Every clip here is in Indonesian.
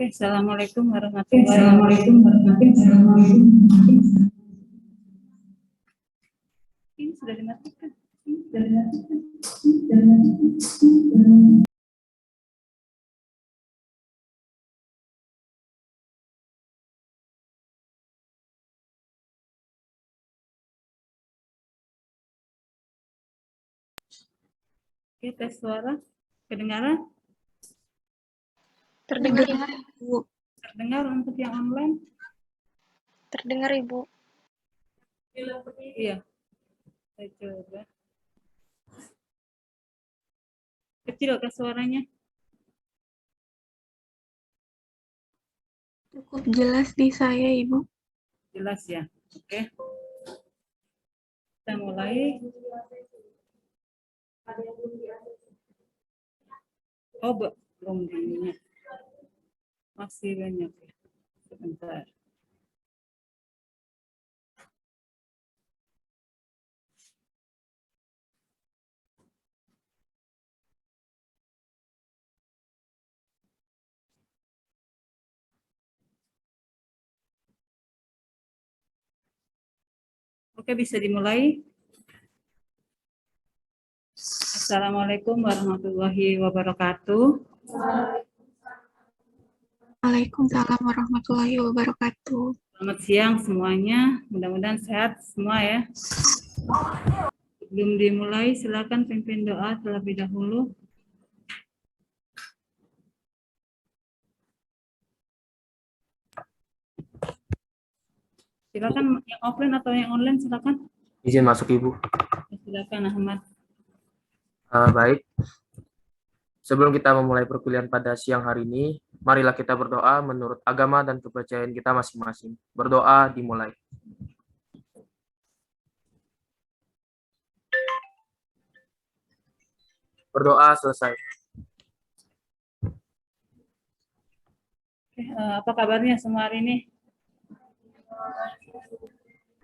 Assalamualaikum warahmatullahi wabarakatuh. Ini sudah dimatikan. Oke, tes suara. Kedengaran? Terdengar, Ibu. Terdengar untuk yang online? Terdengar, Ibu. Iya. Saya coba. Kecil ke suaranya? Cukup jelas di saya, Ibu. Jelas ya. Oke. Kita mulai. Oh, belum dirinya. Masih banyak ya. Sebentar. Oke, bisa dimulai. Assalamualaikum warahmatullahi wabarakatuh. Waalaikumsalam warahmatullahi wabarakatuh. Selamat siang semuanya. Mudah-mudahan sehat semua ya. Sebelum dimulai, silakan pimpin doa terlebih dahulu. Silakan yang offline atau yang online, silakan. Izin masuk, Ibu. Silakan Ahmad. Baik. Sebelum kita memulai perkuliahan pada siang hari ini, marilah kita berdoa menurut agama dan kepercayaan kita masing-masing. Berdoa dimulai. Berdoa selesai. Apa kabarnya semua hari ini?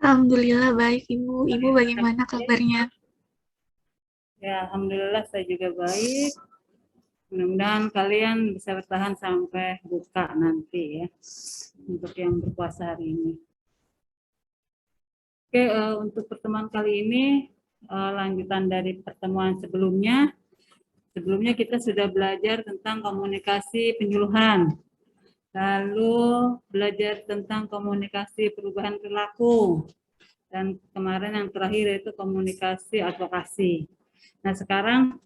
Alhamdulillah baik, Ibu. Ibu bagaimana kabarnya? Ya, alhamdulillah saya juga baik. Mudah-mudahan kalian bisa bertahan sampai buka nanti ya, untuk yang berpuasa hari ini. Oke, untuk pertemuan kali ini lanjutan dari pertemuan sebelumnya. Sebelumnya kita sudah belajar tentang komunikasi penyuluhan, lalu belajar tentang komunikasi perubahan perilaku, dan kemarin yang terakhir yaitu komunikasi advokasi. Nah, sekarang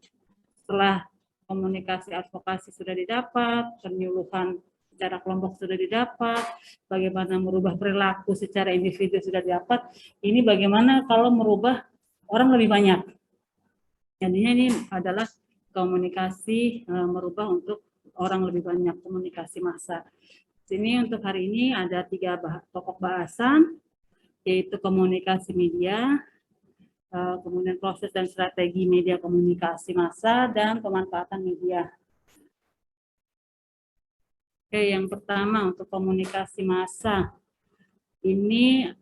setelah komunikasi advokasi sudah didapat, penyuluhan secara kelompok sudah didapat, bagaimana merubah perilaku secara individu sudah didapat, ini bagaimana kalau merubah orang lebih banyak. Jadinya ini adalah komunikasi merubah untuk orang lebih banyak, komunikasi massa. Sini untuk hari ini ada 3 pokok bahasan, yaitu komunikasi media, kemudian proses dan strategi media komunikasi massa, dan pemanfaatan media. Oke, yang pertama untuk komunikasi massa. Ini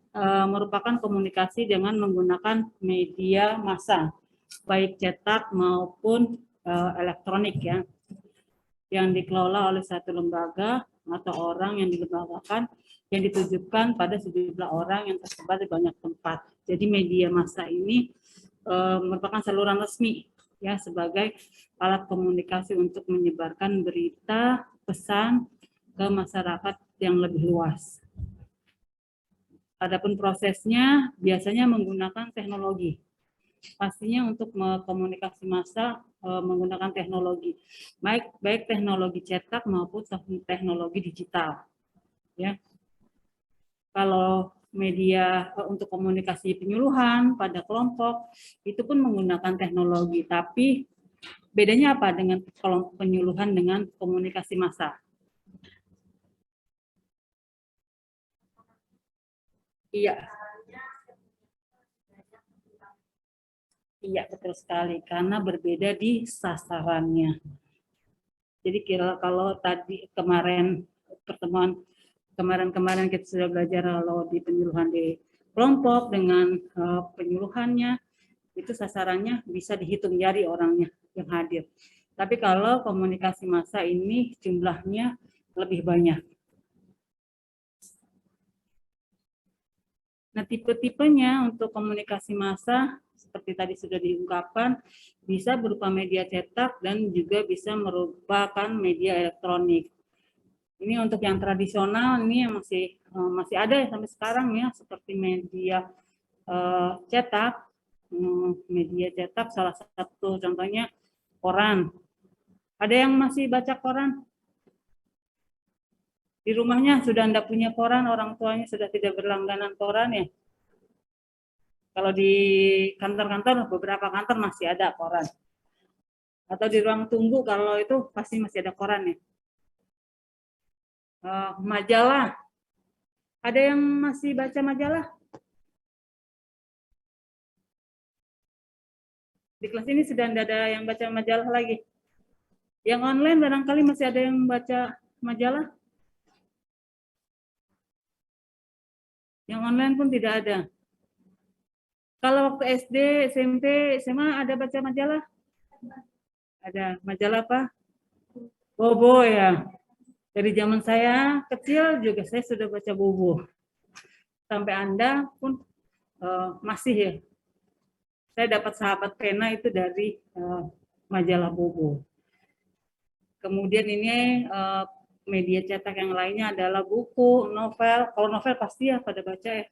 merupakan komunikasi dengan menggunakan media massa, baik cetak maupun elektronik ya, yang dikelola oleh satu lembaga atau orang yang dilembagakan, yang ditujukan pada sejumlah orang yang tersebar di banyak tempat. Jadi media massa ini merupakan saluran resmi ya, sebagai alat komunikasi untuk menyebarkan berita, pesan ke masyarakat yang lebih luas. Adapun prosesnya biasanya menggunakan teknologi. Pastinya untuk komunikasi massa menggunakan teknologi, baik teknologi cetak maupun teknologi digital. Ya, kalau media untuk komunikasi penyuluhan pada kelompok itu pun menggunakan teknologi, tapi bedanya apa dengan kelompok penyuluhan dengan komunikasi massa? Iya. Iya, betul sekali, karena berbeda di sasarannya. Jadi kalau tadi pertemuan kemarin kita sudah belajar kalau di penyuluhan di kelompok dengan penyuluhannya, itu sasarannya bisa dihitung jari orangnya yang hadir. Tapi kalau komunikasi massa ini jumlahnya lebih banyak. Nah, tipe-tipenya untuk komunikasi massa seperti tadi sudah diungkapkan, bisa berupa media cetak dan juga bisa merupakan media elektronik. Ini untuk yang tradisional, ini yang masih ada ya sampai sekarang ya, seperti media cetak. Media cetak salah satu contohnya koran. Ada yang masih baca koran? Di rumahnya sudah tidak punya koran, orang tuanya sudah tidak berlangganan koran ya. Kalau di kantor-kantor, beberapa kantor masih ada koran. Atau di ruang tunggu, kalau itu pasti masih ada koran ya. Majalah. Ada yang masih baca majalah? Di kelas ini sudah tidak ada yang baca majalah lagi. Yang online barangkali masih ada yang baca majalah. Yang online pun tidak ada. Kalau waktu SD, SMP, SMA ada baca majalah? Ada. Majalah apa? Bobo ya. Dari zaman saya kecil juga saya sudah baca Bobo. Sampai Anda pun masih ya. Saya dapat sahabat pena itu dari majalah Bobo. Kemudian ini media cetak yang lainnya adalah buku, novel. Kalau novel pasti ya pada baca ya.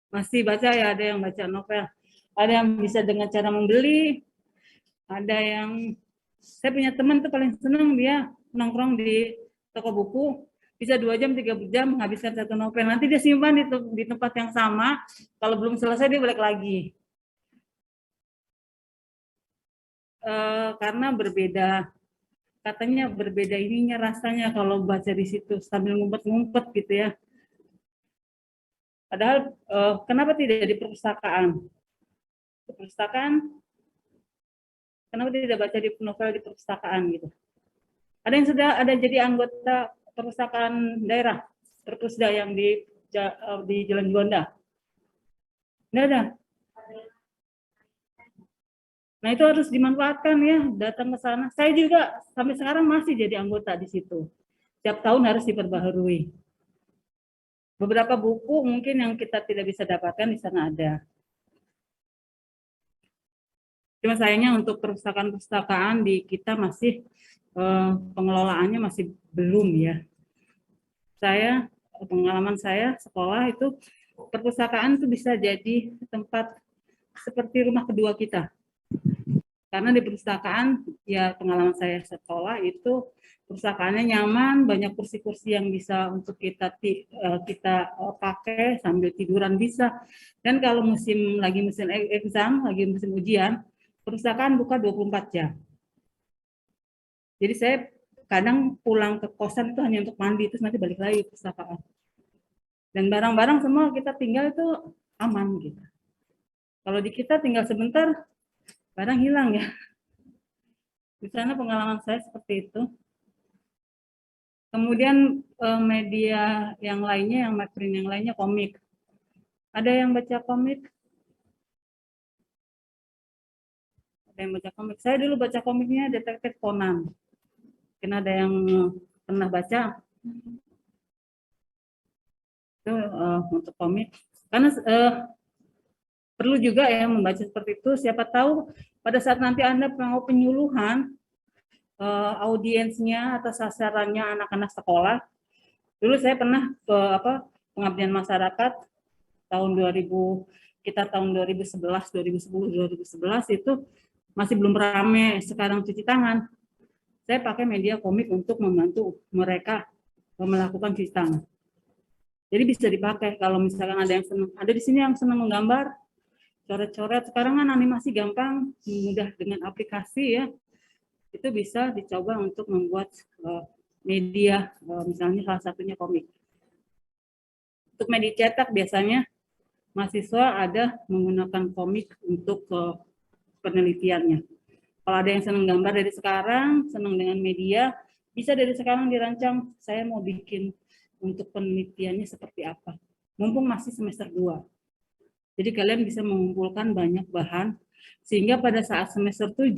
Masih baca ya, ada yang baca novel. Ada yang bisa dengan cara membeli. Ada yang, saya punya teman tuh paling senang dia nongkrong di toko buku, bisa 2 jam, 3 jam menghabiskan satu novel. Nanti dia simpan di tempat yang sama, kalau belum selesai dia balik lagi. Karena berbeda, katanya berbeda ininya rasanya kalau baca di situ sambil ngumpet-ngumpet gitu ya. Padahal kenapa tidak di perpustakaan? Di perpustakaan, kenapa tidak baca di novel di perpustakaan gitu? Ada yang sudah ada jadi anggota perpustakaan daerah, perpusda yang di Jalan Juanda? Tidak ada. Nah, itu harus dimanfaatkan ya, datang ke sana. Saya juga sampai sekarang masih jadi anggota di situ. Setiap tahun harus diperbaharui. Beberapa buku mungkin yang kita tidak bisa dapatkan di sana ada. Cuma sayangnya untuk perpustakaan-perpustakaan di kita masih pengelolaannya masih belum ya. Pengalaman saya sekolah itu perpustakaan itu bisa jadi tempat seperti rumah kedua kita. Karena di perpustakaan, ya pengalaman saya sekolah itu perpustakaannya nyaman, banyak kursi-kursi yang bisa untuk kita pakai sambil tiduran bisa. Dan kalau lagi musim exam, lagi musim ujian, perpustakaan buka 24 jam. Jadi saya kadang pulang ke kosan itu hanya untuk mandi, terus nanti balik lagi ke perpustakaan. Dan barang-barang semua kita tinggal itu aman gitu. Kalau di kita tinggal sebentar, barang hilang ya. Di sana pengalaman saya seperti itu. Kemudian media yang lainnya, yang print yang lainnya komik. Ada yang baca komik? Ada yang baca komik? Saya dulu baca komiknya Detektif Conan. Mungkin ada yang pernah baca? Itu untuk komik. Karena perlu juga ya membaca seperti itu. Siapa tahu pada saat nanti Anda mau penyuluhan, audiensnya atau sasarannya anak-anak sekolah. Dulu saya pernah ke pengabdian masyarakat tahun 2000, kita tahun 2011, 2010, 2011 itu masih belum ramai sekarang cuci tangan. Saya pakai media komik untuk membantu mereka melakukan cuci tangan. Jadi bisa dipakai kalau misalkan ada yang senang. Ada di sini yang senang menggambar, coret-coret. Sekarang kan animasi gampang, mudah dengan aplikasi ya. Itu bisa dicoba untuk membuat media, misalnya salah satunya komik. Untuk media cetak biasanya mahasiswa ada menggunakan komik untuk penelitiannya. Kalau ada yang senang gambar dari sekarang, senang dengan media, bisa dari sekarang dirancang, saya mau bikin untuk penelitiannya seperti apa. Mumpung masih semester 2. Jadi kalian bisa mengumpulkan banyak bahan, sehingga pada saat semester 7,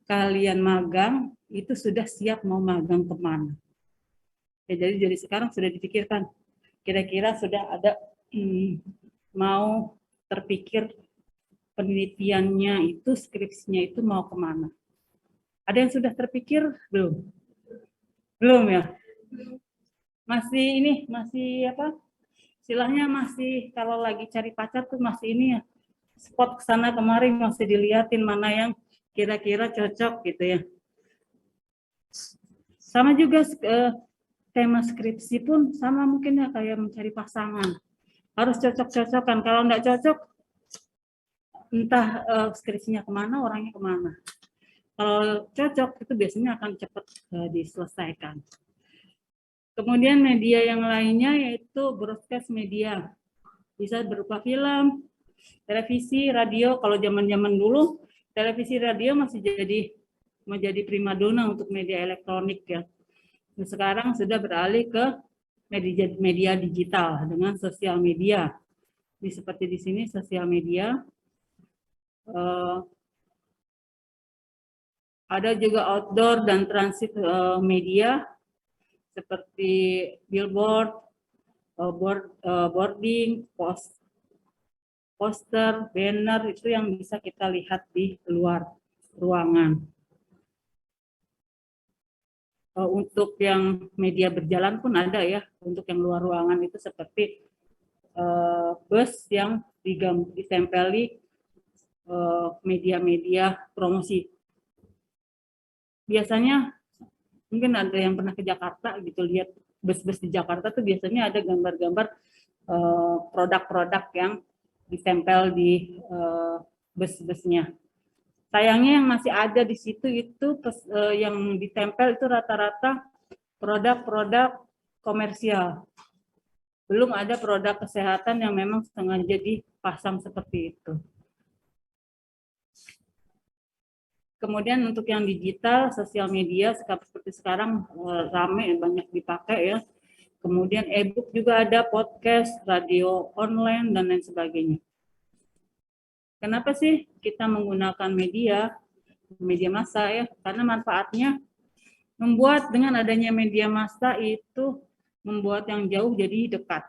kalian magang itu sudah siap mau magang kemana. Ya, jadi sekarang sudah dipikirkan, kira-kira sudah ada mau terpikir penelitiannya itu, skripsinya itu mau kemana. Ada yang sudah terpikir? Belum? Belum ya? Masih apa? Istilahnya masih kalau lagi cari pacar tuh masih ini ya, spot kesana kemari masih dilihatin mana yang kira-kira cocok gitu ya. Sama juga tema skripsi pun sama mungkin ya, kayak mencari pasangan. Harus cocok-cocokan. Kalau enggak cocok, entah skripsinya kemana, orangnya kemana. Kalau cocok itu biasanya akan cepat diselesaikan. Kemudian media yang lainnya yaitu broadcast media. Bisa berupa film, televisi, radio. Kalau zaman-zaman dulu, televisi, radio masih menjadi primadona untuk media elektronik ya. Nah, sekarang sudah beralih ke media digital dengan sosial media. Ini seperti di sini sosial media. Ada juga outdoor dan transit media seperti billboard, boarding, poster, banner, itu yang bisa kita lihat di luar ruangan. Untuk yang media berjalan pun ada ya, untuk yang luar ruangan itu seperti bus yang ditempeli media-media promosi. Biasanya mungkin ada yang pernah ke Jakarta gitu, lihat bus-bus di Jakarta tuh biasanya ada gambar-gambar produk-produk yang ditempel di bus-busnya. Sayangnya yang masih ada di situ itu yang ditempel itu rata-rata produk-produk komersial. Belum ada produk kesehatan yang memang sengaja dipasang seperti itu. Kemudian untuk yang digital, sosial media seperti sekarang rame, banyak dipakai ya. Kemudian e-book juga ada, podcast, radio online, dan lain sebagainya. Kenapa sih kita menggunakan media massa ya? Karena manfaatnya membuat dengan adanya media massa itu membuat yang jauh jadi dekat.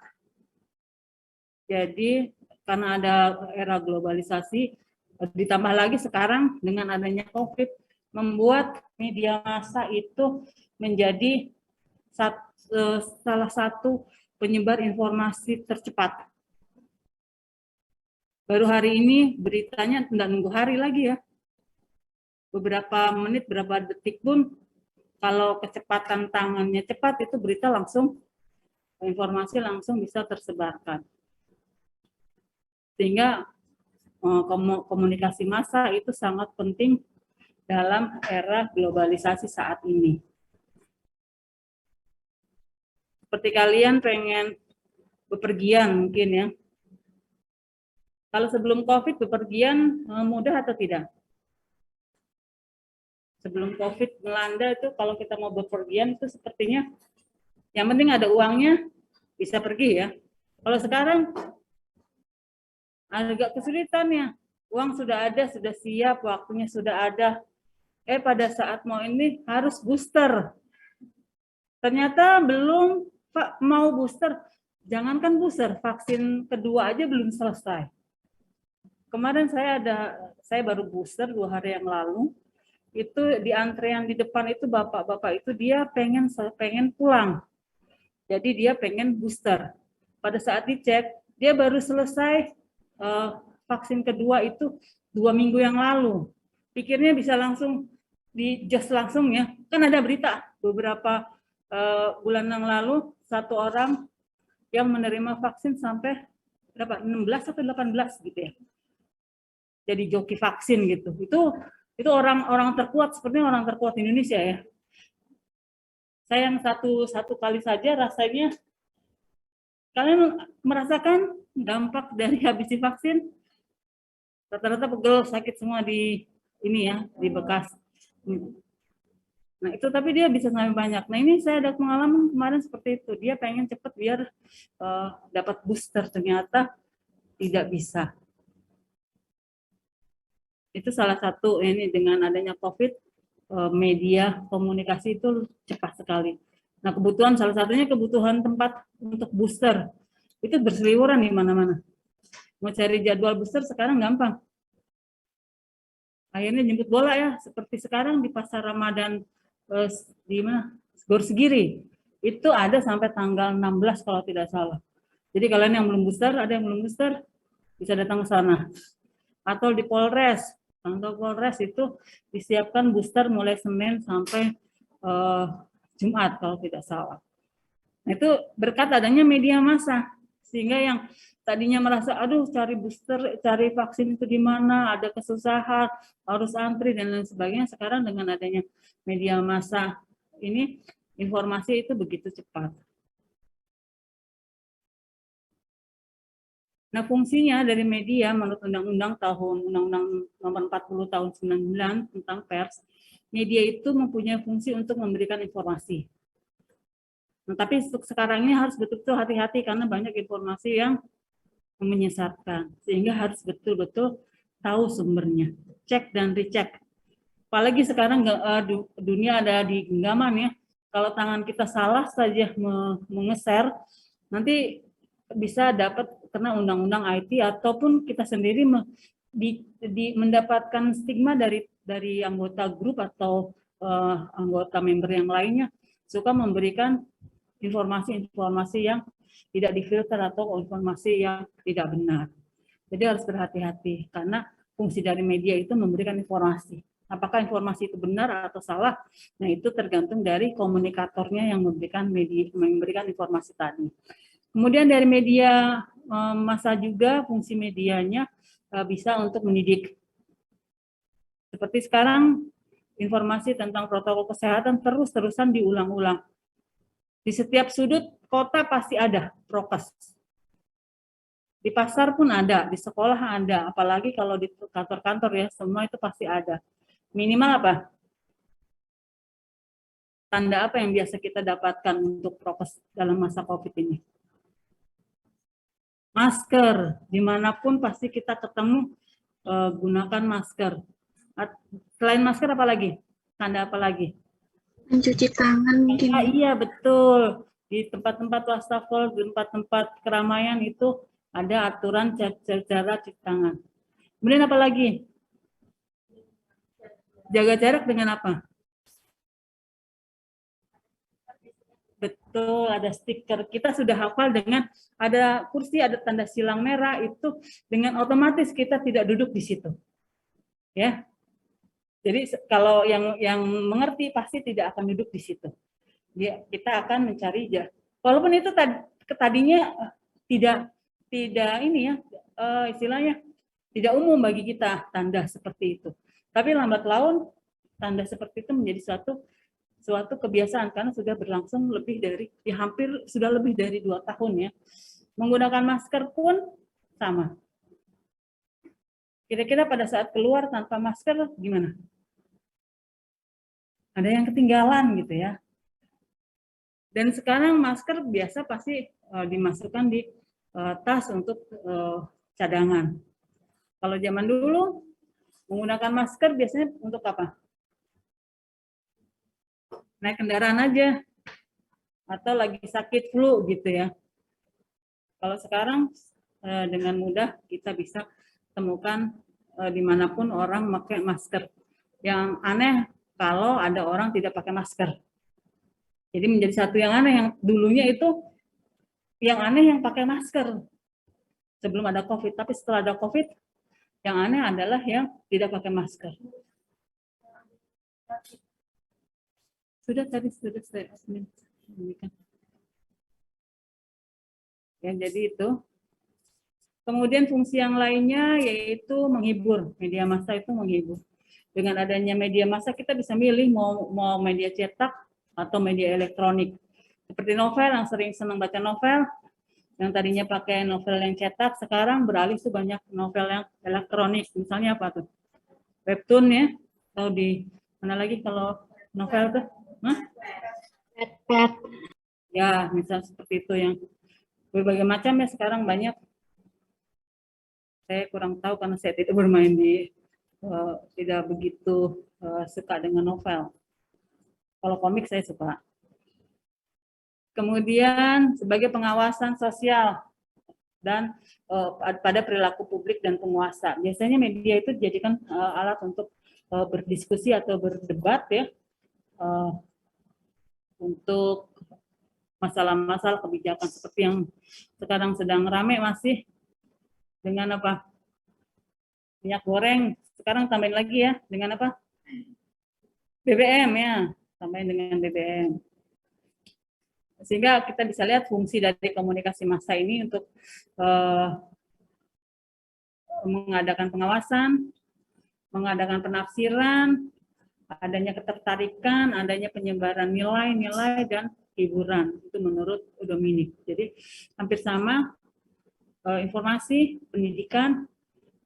Jadi karena ada era globalisasi, ditambah lagi sekarang dengan adanya COVID, membuat media massa itu menjadi salah satu penyebar informasi tercepat. Baru hari ini beritanya tidak nunggu hari lagi ya. Beberapa menit, beberapa detik pun kalau kecepatan tangannya cepat itu berita langsung, informasi langsung bisa tersebarkan. Sehingga komunikasi massa itu sangat penting dalam era globalisasi saat ini. Seperti kalian pengen bepergian mungkin ya. Kalau sebelum COVID bepergian mudah atau tidak? Sebelum COVID melanda itu kalau kita mau bepergian itu sepertinya yang penting ada uangnya bisa pergi ya. Kalau sekarang agak kesulitan ya. Uang sudah ada, sudah siap, waktunya sudah ada. Pada saat mau ini harus booster. Ternyata belum, Pak, mau booster. Jangankan booster, vaksin kedua aja belum selesai. Kemarin saya baru booster 2 hari yang lalu. Itu di antrean di depan itu bapak-bapak itu dia pengen pulang. Jadi dia pengen booster. Pada saat dicek, dia baru selesai vaksin kedua itu 2 minggu yang lalu. Pikirnya bisa langsung di-just langsung ya. Kan ada berita beberapa bulan yang lalu, 1 orang yang menerima vaksin sampai berapa? 16 atau 18 gitu ya. Jadi joki vaksin gitu. Itu orang terkuat, sepertinya orang terkuat Indonesia ya. Saya yang satu kali saja rasanya, kalian merasakan dampak dari habis divaksin? Rata-rata pegel, sakit semua di ini ya, di bekas. Nah itu tapi dia bisa sampai banyak. Nah ini saya ada pengalaman kemarin seperti itu. Dia pengen cepat biar dapat booster, ternyata tidak bisa. Itu salah satu ini dengan adanya COVID, media komunikasi itu cepat sekali. Nah, salah satunya kebutuhan tempat untuk booster itu berseliweran di mana-mana. Mau cari jadwal booster sekarang gampang. Akhirnya jemput bola ya, seperti sekarang di Pasar Ramadan di mana? Gor Segiri. Itu ada sampai tanggal 16 kalau tidak salah. Jadi kalian yang belum booster, ada yang belum booster, bisa datang ke sana. Atau di Polres. Kantor Polres itu disiapkan booster mulai Senin sampai Jumat kalau tidak salah. Nah, itu berkat adanya media massa. Sehingga yang tadinya merasa, aduh cari booster, cari vaksin itu di mana, ada kesusahan, harus antri dan lain sebagainya. Sekarang dengan adanya media massa ini, informasi itu begitu cepat. Nah, fungsinya dari media menurut Undang-Undang Nomor 40 Tahun 99 tentang pers, media itu mempunyai fungsi untuk memberikan informasi. Nah, tapi sekarang ini harus betul-betul hati-hati karena banyak informasi yang menyesatkan, sehingga harus betul-betul tahu sumbernya, cek dan recheck. Apalagi sekarang dunia ada di genggaman ya, kalau tangan kita salah saja mengeser, nanti bisa dapat kena undang-undang IT ataupun kita sendiri mendapatkan stigma dari anggota grup atau anggota member yang lainnya suka memberikan informasi-informasi yang tidak difilter atau informasi yang tidak benar. Jadi harus berhati-hati karena fungsi dari media itu memberikan informasi. Apakah informasi itu benar atau salah? Nah, itu tergantung dari komunikatornya yang memberikan informasi tadi. Kemudian dari media massa juga fungsi medianya bisa untuk mendidik. Seperti sekarang informasi tentang protokol kesehatan terus-terusan diulang-ulang. Di setiap sudut kota pasti ada prokes. Di pasar pun ada, di sekolah ada, apalagi kalau di kantor-kantor ya, semua itu pasti ada. Minimal apa? Tanda apa yang biasa kita dapatkan untuk prokes dalam masa COVID ini? Masker, dimanapun pasti kita ketemu gunakan masker. Selain masker apa lagi? Tanda apa lagi? Mencuci tangan mungkin. Iya betul. Di tempat-tempat wastafel, di tempat-tempat keramaian itu ada aturan cara cuci tangan. Kemudian apa lagi? Jaga jarak dengan apa? Betul, ada stiker. Kita sudah hafal dengan ada kursi, ada tanda silang merah, itu dengan otomatis kita tidak duduk di situ. Ya. Jadi kalau yang mengerti pasti tidak akan duduk di situ. Kita akan mencari jarak. Walaupun itu tadinya tidak ini ya, istilahnya tidak umum bagi kita tanda seperti itu. Tapi lambat laun tanda seperti itu menjadi suatu kebiasaan karena sudah berlangsung hampir sudah lebih dari 2 tahun ya. Menggunakan masker pun sama. Kira-kira pada saat keluar tanpa masker gimana? Ada yang ketinggalan gitu ya. Dan sekarang masker biasa pasti dimasukkan di tas untuk cadangan. Kalau zaman dulu menggunakan masker biasanya untuk apa? Naik kendaraan aja. Atau lagi sakit flu gitu ya. Kalau sekarang dengan mudah kita bisa temukan dimanapun orang pakai masker. Yang aneh kalau ada orang tidak pakai masker. Jadi menjadi satu yang aneh, yang dulunya itu yang aneh yang pakai masker sebelum ada COVID. Tapi setelah ada COVID, yang aneh adalah yang tidak pakai masker. Sudah saya berikan. Ya, jadi itu. Kemudian fungsi yang lainnya yaitu menghibur. Media massa itu menghibur. Dengan adanya media massa kita bisa milih mau media cetak atau media elektronik. Seperti novel, yang sering senang baca novel, yang tadinya pakai novel yang cetak, sekarang beralih ke banyak novel yang elektronik. Misalnya apa tuh? Webtoon ya, atau di mana lagi kalau novel tuh? Wattpad. Ya, misal seperti itu yang berbagai macam ya sekarang banyak. Saya kurang tahu karena saya tidak bermain di tidak begitu suka dengan novel. Kalau komik saya suka. Kemudian sebagai pengawasan sosial dan pada perilaku publik dan penguasa. Biasanya media itu dijadikan alat untuk berdiskusi atau berdebat ya, untuk masalah-masalah kebijakan seperti yang sekarang sedang ramai masih dengan apa? Minyak goreng, sekarang tambahin lagi ya, dengan apa? BBM ya, tambahin dengan BBM. Sehingga kita bisa lihat fungsi dari komunikasi massa ini untuk mengadakan pengawasan, mengadakan penafsiran, adanya ketertarikan, adanya penyebaran nilai-nilai dan hiburan. Itu menurut Dominic. Jadi hampir sama, informasi, pendidikan,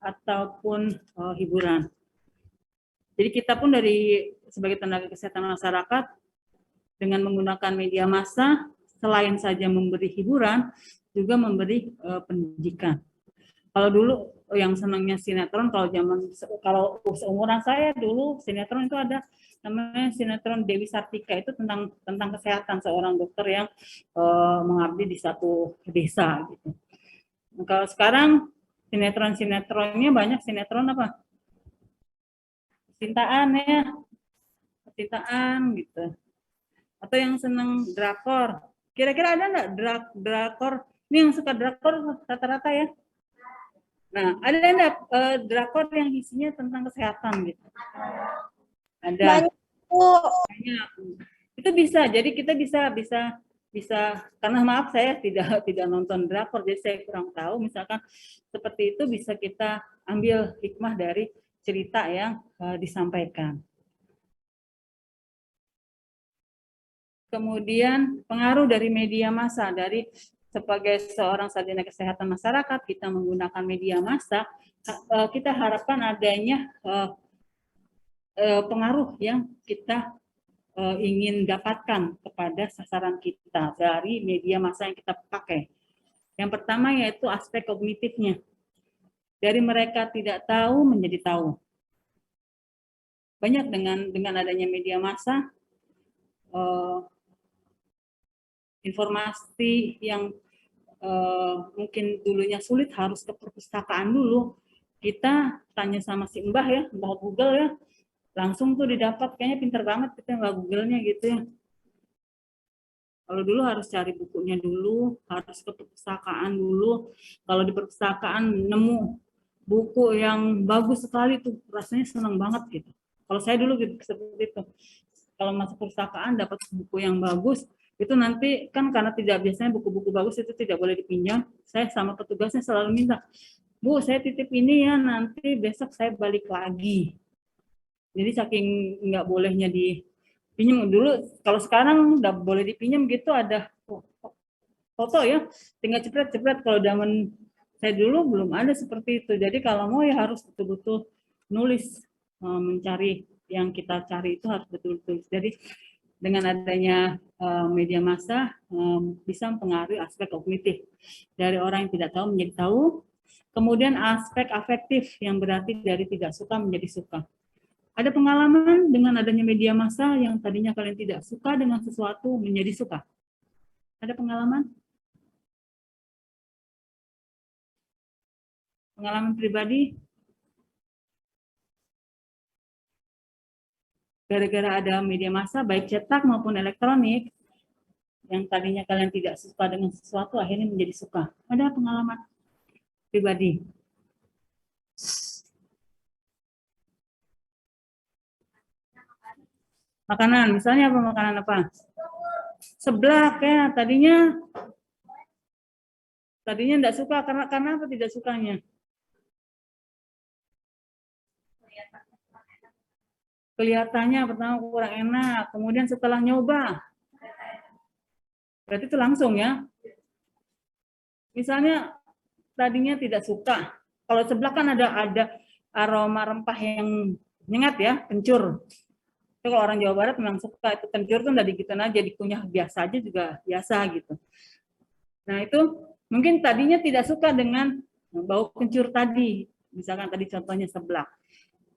ataupun hiburan. Jadi kita pun sebagai tenaga kesehatan masyarakat dengan menggunakan media massa, selain saja memberi hiburan, juga memberi pendidikan. Kalau dulu yang senangnya sinetron, kalau seumuran saya dulu sinetron itu ada namanya sinetron Dewi Sartika, itu tentang kesehatan seorang dokter yang mengabdi di satu desa gitu. Nah, kalau sekarang sinetronnya banyak sinetron apa? Cintaan ya, cintaan gitu. Atau yang senang drakor. Kira-kira ada nggak drakor? Ini yang suka drakor rata-rata ya. Nah, ada nggak drakor yang isinya tentang kesehatan gitu? Ada. Banyak. Itu bisa. Jadi kita bisa karena maaf saya tidak nonton drakor, jadi saya kurang tahu. Misalkan seperti itu bisa kita ambil hikmah dari cerita yang disampaikan. Kemudian pengaruh dari media massa, dari sebagai seorang sarjana kesehatan masyarakat, kita menggunakan media massa, kita harapkan adanya pengaruh yang kita ingin dapatkan kepada sasaran kita dari media massa yang kita pakai. Yang pertama yaitu aspek kognitifnya. Dari mereka tidak tahu menjadi tahu. Banyak dengan adanya media massa, informasi yang mungkin dulunya sulit harus ke perpustakaan dulu. Kita tanya sama si Mbah ya, Mbah Google ya, langsung tuh didapat. Kayaknya pinter banget kita nggak Google-nya gitu ya. Kalau dulu harus cari bukunya dulu, harus ke perpustakaan dulu. Kalau di perpustakaan nemu buku yang bagus sekali tuh rasanya senang banget gitu. Kalau saya dulu gitu seperti itu. Kalau masuk perpustakaan dapat buku yang bagus, itu nanti kan karena biasanya buku-buku bagus itu tidak boleh dipinjam. Saya sama petugasnya selalu minta, Bu, saya titip ini ya, nanti besok saya balik lagi. Jadi saking nggak bolehnya dipinjam dulu. Kalau sekarang udah boleh dipinjam gitu, ada foto ya, tinggal cepret-cepret. Kalau zaman saya dulu belum ada seperti itu. Jadi kalau mau ya harus betul-betul nulis, mencari yang kita cari itu harus betul-betul. Jadi dengan adanya media massa bisa mempengaruhi aspek kognitif dari orang yang tidak tahu menjadi tahu. Kemudian aspek afektif yang berarti dari tidak suka menjadi suka. Ada pengalaman dengan adanya media massa yang tadinya kalian tidak suka dengan sesuatu menjadi suka? Ada pengalaman? Pengalaman pribadi? Gara-gara ada media massa, baik cetak maupun elektronik, yang tadinya kalian tidak suka dengan sesuatu, akhirnya menjadi suka. Ada pengalaman pribadi? Makanan, misalnya apa makanan apa? Seblak ya, tadinya enggak suka, karena apa tidak sukanya? Kelihatannya pertama kurang enak, kemudian setelah nyoba, berarti itu langsung ya. Misalnya tadinya tidak suka, kalau seblak kan ada aroma rempah yang nyengat ya, kencur. Itu kalau orang Jawa Barat memang suka, itu kencur tuh udah digituin aja, dikunyah biasa aja juga biasa gitu. Nah itu mungkin tadinya tidak suka dengan bau kencur tadi, misalkan tadi contohnya seblak.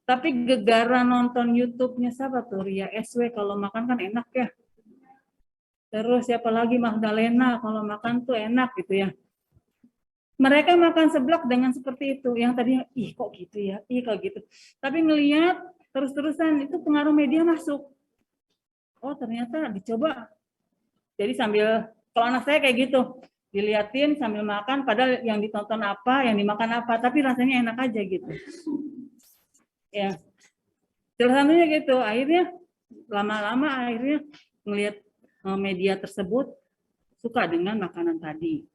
Tapi gegara nonton YouTube-nya siapa tuh? Ria SW kalau makan kan enak ya. Terus siapa lagi, Magdalena kalau makan tuh enak gitu ya. Mereka makan seblak dengan seperti itu. Yang tadinya, ih kok gitu ya, ih kok gitu. Tapi ngelihat terus-terusan itu pengaruh media masuk. Oh ternyata dicoba. Jadi sambil, kalau anak saya kayak gitu, diliatin sambil makan, padahal yang ditonton apa, yang dimakan apa, tapi rasanya enak aja gitu. Ya, salah satunya gitu. Akhirnya lama-lama akhirnya melihat media tersebut suka dengan makanan tadi.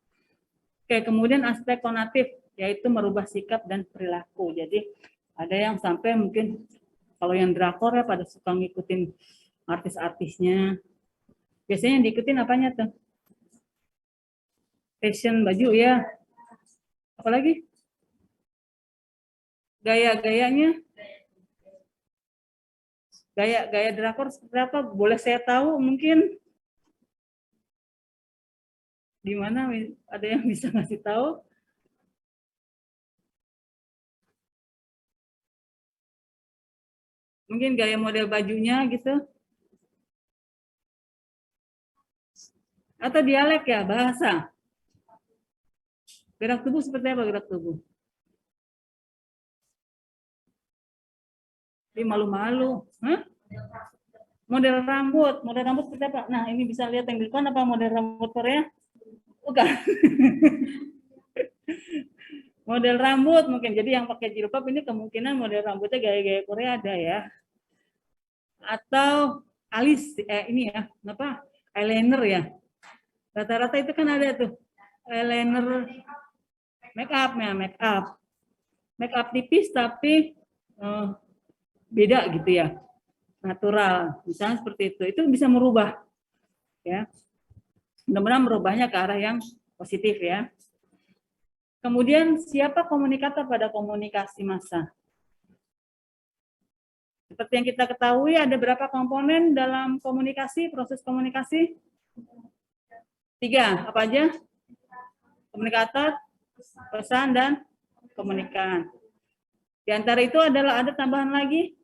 Oke, kemudian aspek konatif, yaitu merubah sikap dan perilaku. Jadi ada yang sampai mungkin kalau yang drakor ya pada suka ngikutin artis-artisnya. Biasanya yang diikutin apanya tuh? Fashion baju ya. Apalagi? Gaya-gayanya? Gaya drakor seperti apa? Boleh saya tahu mungkin? Di mana ada yang bisa ngasih tahu? Mungkin gaya model bajunya gitu? Atau dialek ya, bahasa? Gerak tubuh seperti apa gerak tubuh? Dia malu-malu. Hah? Model rambut seperti apa? Nah, ini bisa lihat yang di depan apa model rambut Korea? Bukan. Model rambut mungkin. Jadi yang pakai jilbab ini kemungkinan model rambutnya gaya-gaya Korea ada ya. Atau alis ini ya, apa? Eyeliner ya. Rata-rata itu kan ada tuh. Eyeliner make up ya, make up. Make up tipis tapi beda gitu ya. Natural, misalnya seperti itu. Itu bisa merubah ya. Mudah-mudahan merubahnya ke arah yang positif ya. Kemudian siapa komunikator pada komunikasi massa? Seperti yang kita ketahui ada berapa komponen dalam komunikasi, proses komunikasi? 3, apa aja? Komunikator, pesan, dan komunikan. Di antara itu adalah ada tambahan lagi?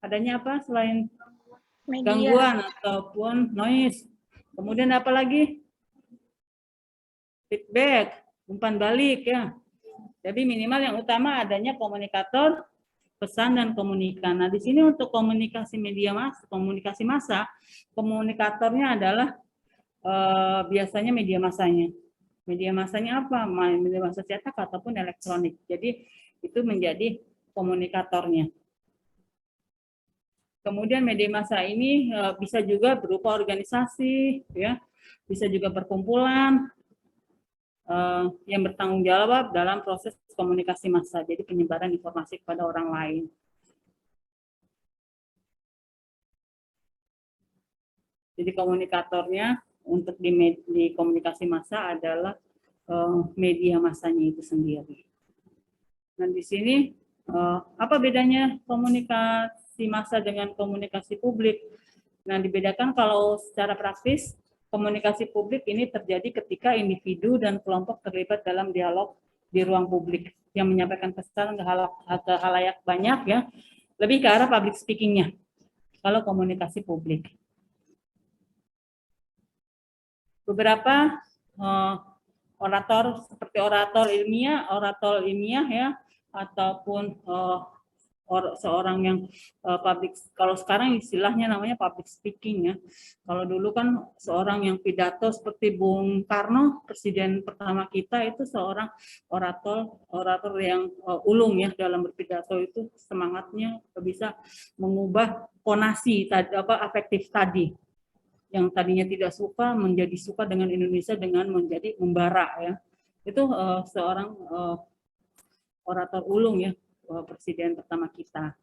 Adanya apa selain Media. gangguan ataupun noise? Kemudian apa lagi? Feedback, umpan balik ya. Jadi minimal yang utama adanya komunikator, pesan, dan komunikan. Nah, di sini untuk komunikasi media massa, komunikasi massa, komunikatornya adalah biasanya media massanya. Media massanya apa? Media massa cetak ataupun elektronik. Jadi itu menjadi komunikatornya. Kemudian media massa ini bisa juga berupa organisasi, ya, bisa juga perkumpulan yang bertanggung jawab dalam proses komunikasi massa. Jadi penyebaran informasi kepada orang lain. Jadi komunikatornya untuk di komunikasi massa adalah media massanya itu sendiri. Nah di sini apa bedanya komunikasi massa dengan komunikasi publik? Nah dibedakan kalau secara praktis komunikasi publik ini terjadi ketika individu dan kelompok terlibat dalam dialog di ruang publik yang menyampaikan pesan ke halayak banyak ya, lebih ke arah public speaking-nya kalau komunikasi publik. Beberapa orator seperti orator ilmiah ya, ataupun seorang yang public, kalau sekarang istilahnya namanya public speaking ya. Kalau dulu kan seorang yang pidato seperti Bung Karno, presiden pertama kita, itu seorang orator yang ulung ya dalam berpidato, itu semangatnya bisa mengubah konasi afektif tadi. Yang tadinya tidak suka menjadi suka dengan Indonesia dengan menjadi membara ya. Itu seorang orator ulung ya, presiden pertama kita.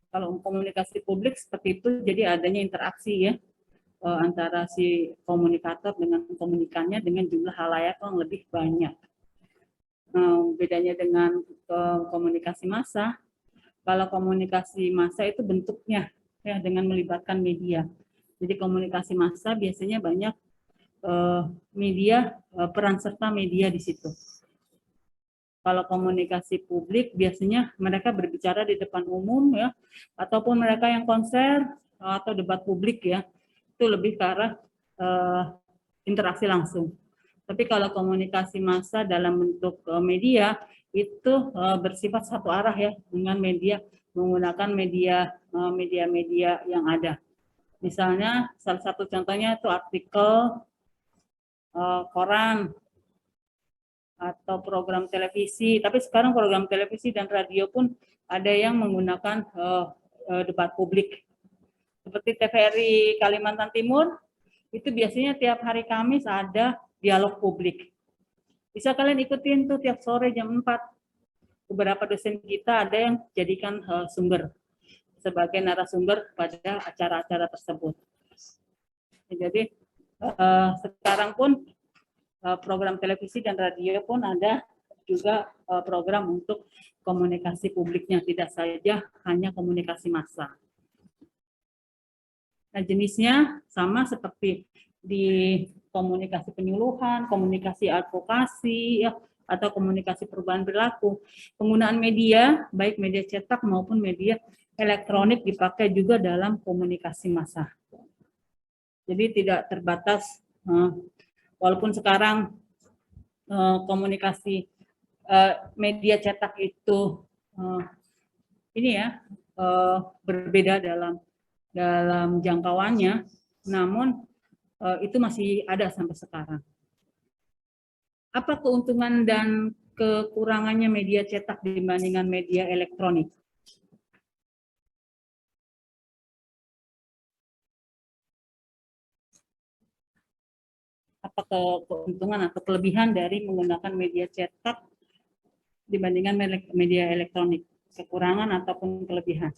Kalau komunikasi publik seperti itu, jadi adanya interaksi ya antara si komunikator dengan komunikannya dengan jumlah halayak yang lebih banyak. Bedanya dengan komunikasi massa, kalau komunikasi massa itu bentuknya ya dengan melibatkan media. Jadi komunikasi massa biasanya banyak media, peran serta media di situ. Kalau komunikasi publik biasanya mereka berbicara di depan umum ya, ataupun mereka yang konser atau debat publik ya, itu lebih ke arah interaksi langsung. Tapi kalau komunikasi massa dalam bentuk media itu bersifat satu arah ya, dengan media menggunakan media yang ada. Misalnya salah satu contohnya itu artikel, koran, atau program televisi. Tapi sekarang program televisi dan radio pun ada yang menggunakan debat publik. Seperti TVRI Kalimantan Timur, itu biasanya tiap hari Kamis ada dialog publik. Bisa kalian ikutin tuh tiap sore jam 4. Beberapa dosen kita ada yang jadikan sumber sebagai narasumber pada acara-acara tersebut. Jadi sekarang pun program televisi dan radio pun ada juga program untuk komunikasi publiknya, tidak saja hanya komunikasi massa. Nah, jenisnya sama seperti di komunikasi penyuluhan, komunikasi advokasi, ya, atau komunikasi perubahan perilaku. Penggunaan media, baik media cetak maupun media elektronik dipakai juga dalam komunikasi massa. Jadi tidak terbatas, walaupun sekarang komunikasi media cetak itu ini ya berbeda dalam jangkauannya, namun itu masih ada sampai sekarang. Apa keuntungan dan kekurangannya media cetak dibandingkan media elektronik? Apa keuntungan atau kelebihan dari menggunakan media cetak dibandingkan media elektronik? Kekurangan ataupun kelebihan?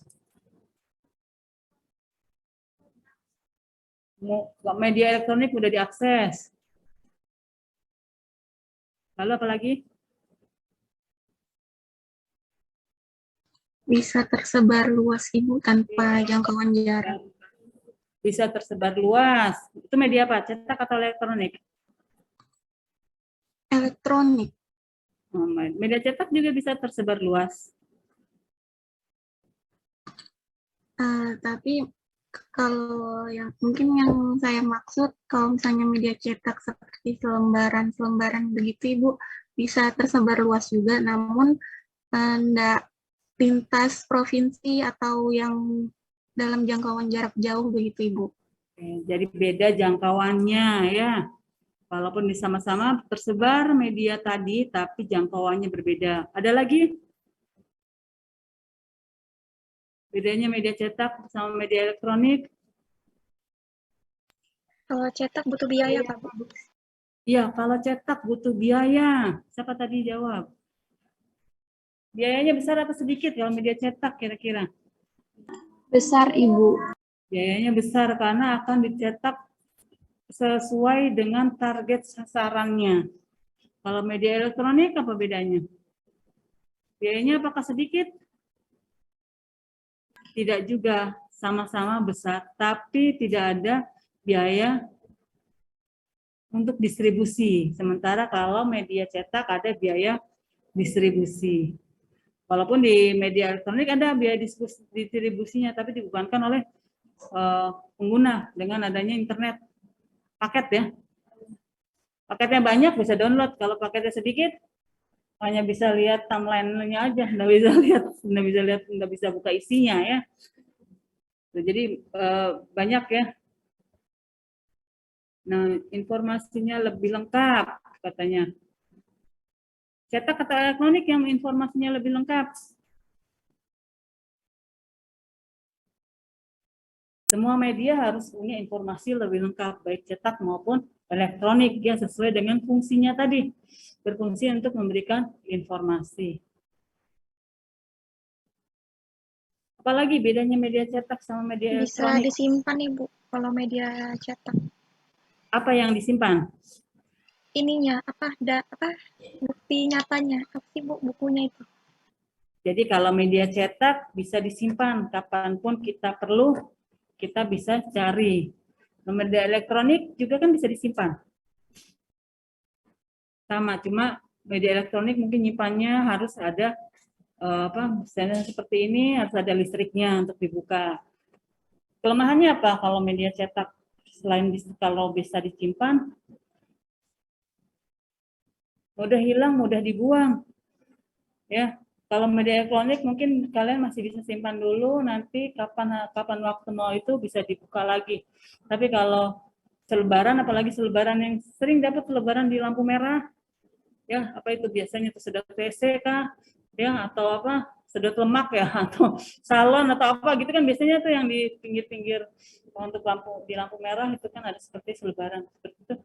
Media elektronik mudah diakses. Lalu apa lagi? Bisa tersebar luas, Ibu, tanpa jangkauan jarak. Bisa tersebar luas. Itu media apa? Cetak atau elektronik? Elektronik. Media cetak juga bisa tersebar luas. Tapi kalau mungkin yang saya maksud, kalau misalnya media cetak seperti selembaran begitu, Ibu, bisa tersebar luas juga, namun enggak lintas provinsi atau yang dalam jangkauan jarak jauh begitu, Ibu. Jadi beda jangkauannya ya. Walaupun sama-sama tersebar media tadi, tapi jangkauannya berbeda. Ada lagi? Bedanya media cetak sama media elektronik? Kalau cetak butuh biaya, Pak. Iya, kalau cetak butuh biaya. Siapa tadi jawab? Biayanya besar atau sedikit kalau media cetak kira-kira? Besar, Ibu. Biayanya besar karena akan dicetak sesuai dengan target sasarannya. Kalau media elektronik apa bedanya? Biayanya apakah sedikit? Tidak juga, sama-sama besar, tapi tidak ada biaya untuk distribusi. Sementara kalau media cetak ada biaya distribusi. Walaupun di media elektronik ada biaya distribusinya, tapi dibebankan oleh pengguna dengan adanya internet. Paket ya. Paketnya banyak bisa download, kalau paketnya sedikit hanya bisa lihat timeline-nya aja, nggak bisa buka isinya ya. Jadi banyak ya. Nah, informasinya lebih lengkap katanya. Cetak atau elektronik yang informasinya lebih lengkap? Semua media harus punya informasi lebih lengkap, baik cetak maupun elektronik ya, sesuai dengan fungsinya tadi. Berfungsi untuk memberikan informasi. Apalagi bedanya media cetak sama media Bisa elektronik? disimpan, Ibu, kalau media cetak. Apa yang disimpan? Ininya, bukti nyatanya. Apa sih, Bu, bukunya itu? Jadi kalau media cetak bisa disimpan kapanpun kita perlu, kita bisa cari. Media elektronik juga kan bisa disimpan. Sama, cuma media elektronik mungkin nyimpannya harus ada misalnya seperti ini, harus ada listriknya untuk dibuka. Kelemahannya apa kalau media cetak? Selain kalau bisa disimpan, mudah hilang, mudah dibuang. Ya, kalau media elektronik mungkin kalian masih bisa simpan dulu, nanti kapan waktu mau itu bisa dibuka lagi. Tapi kalau selebaran, apalagi selebaran yang sering dapat selebaran di lampu merah, ya apa itu biasanya itu sedot WC kah, ya atau apa sedot lemak ya atau salon atau apa gitu kan biasanya tuh yang di pinggir-pinggir untuk di lampu merah itu kan ada seperti selebaran seperti itu.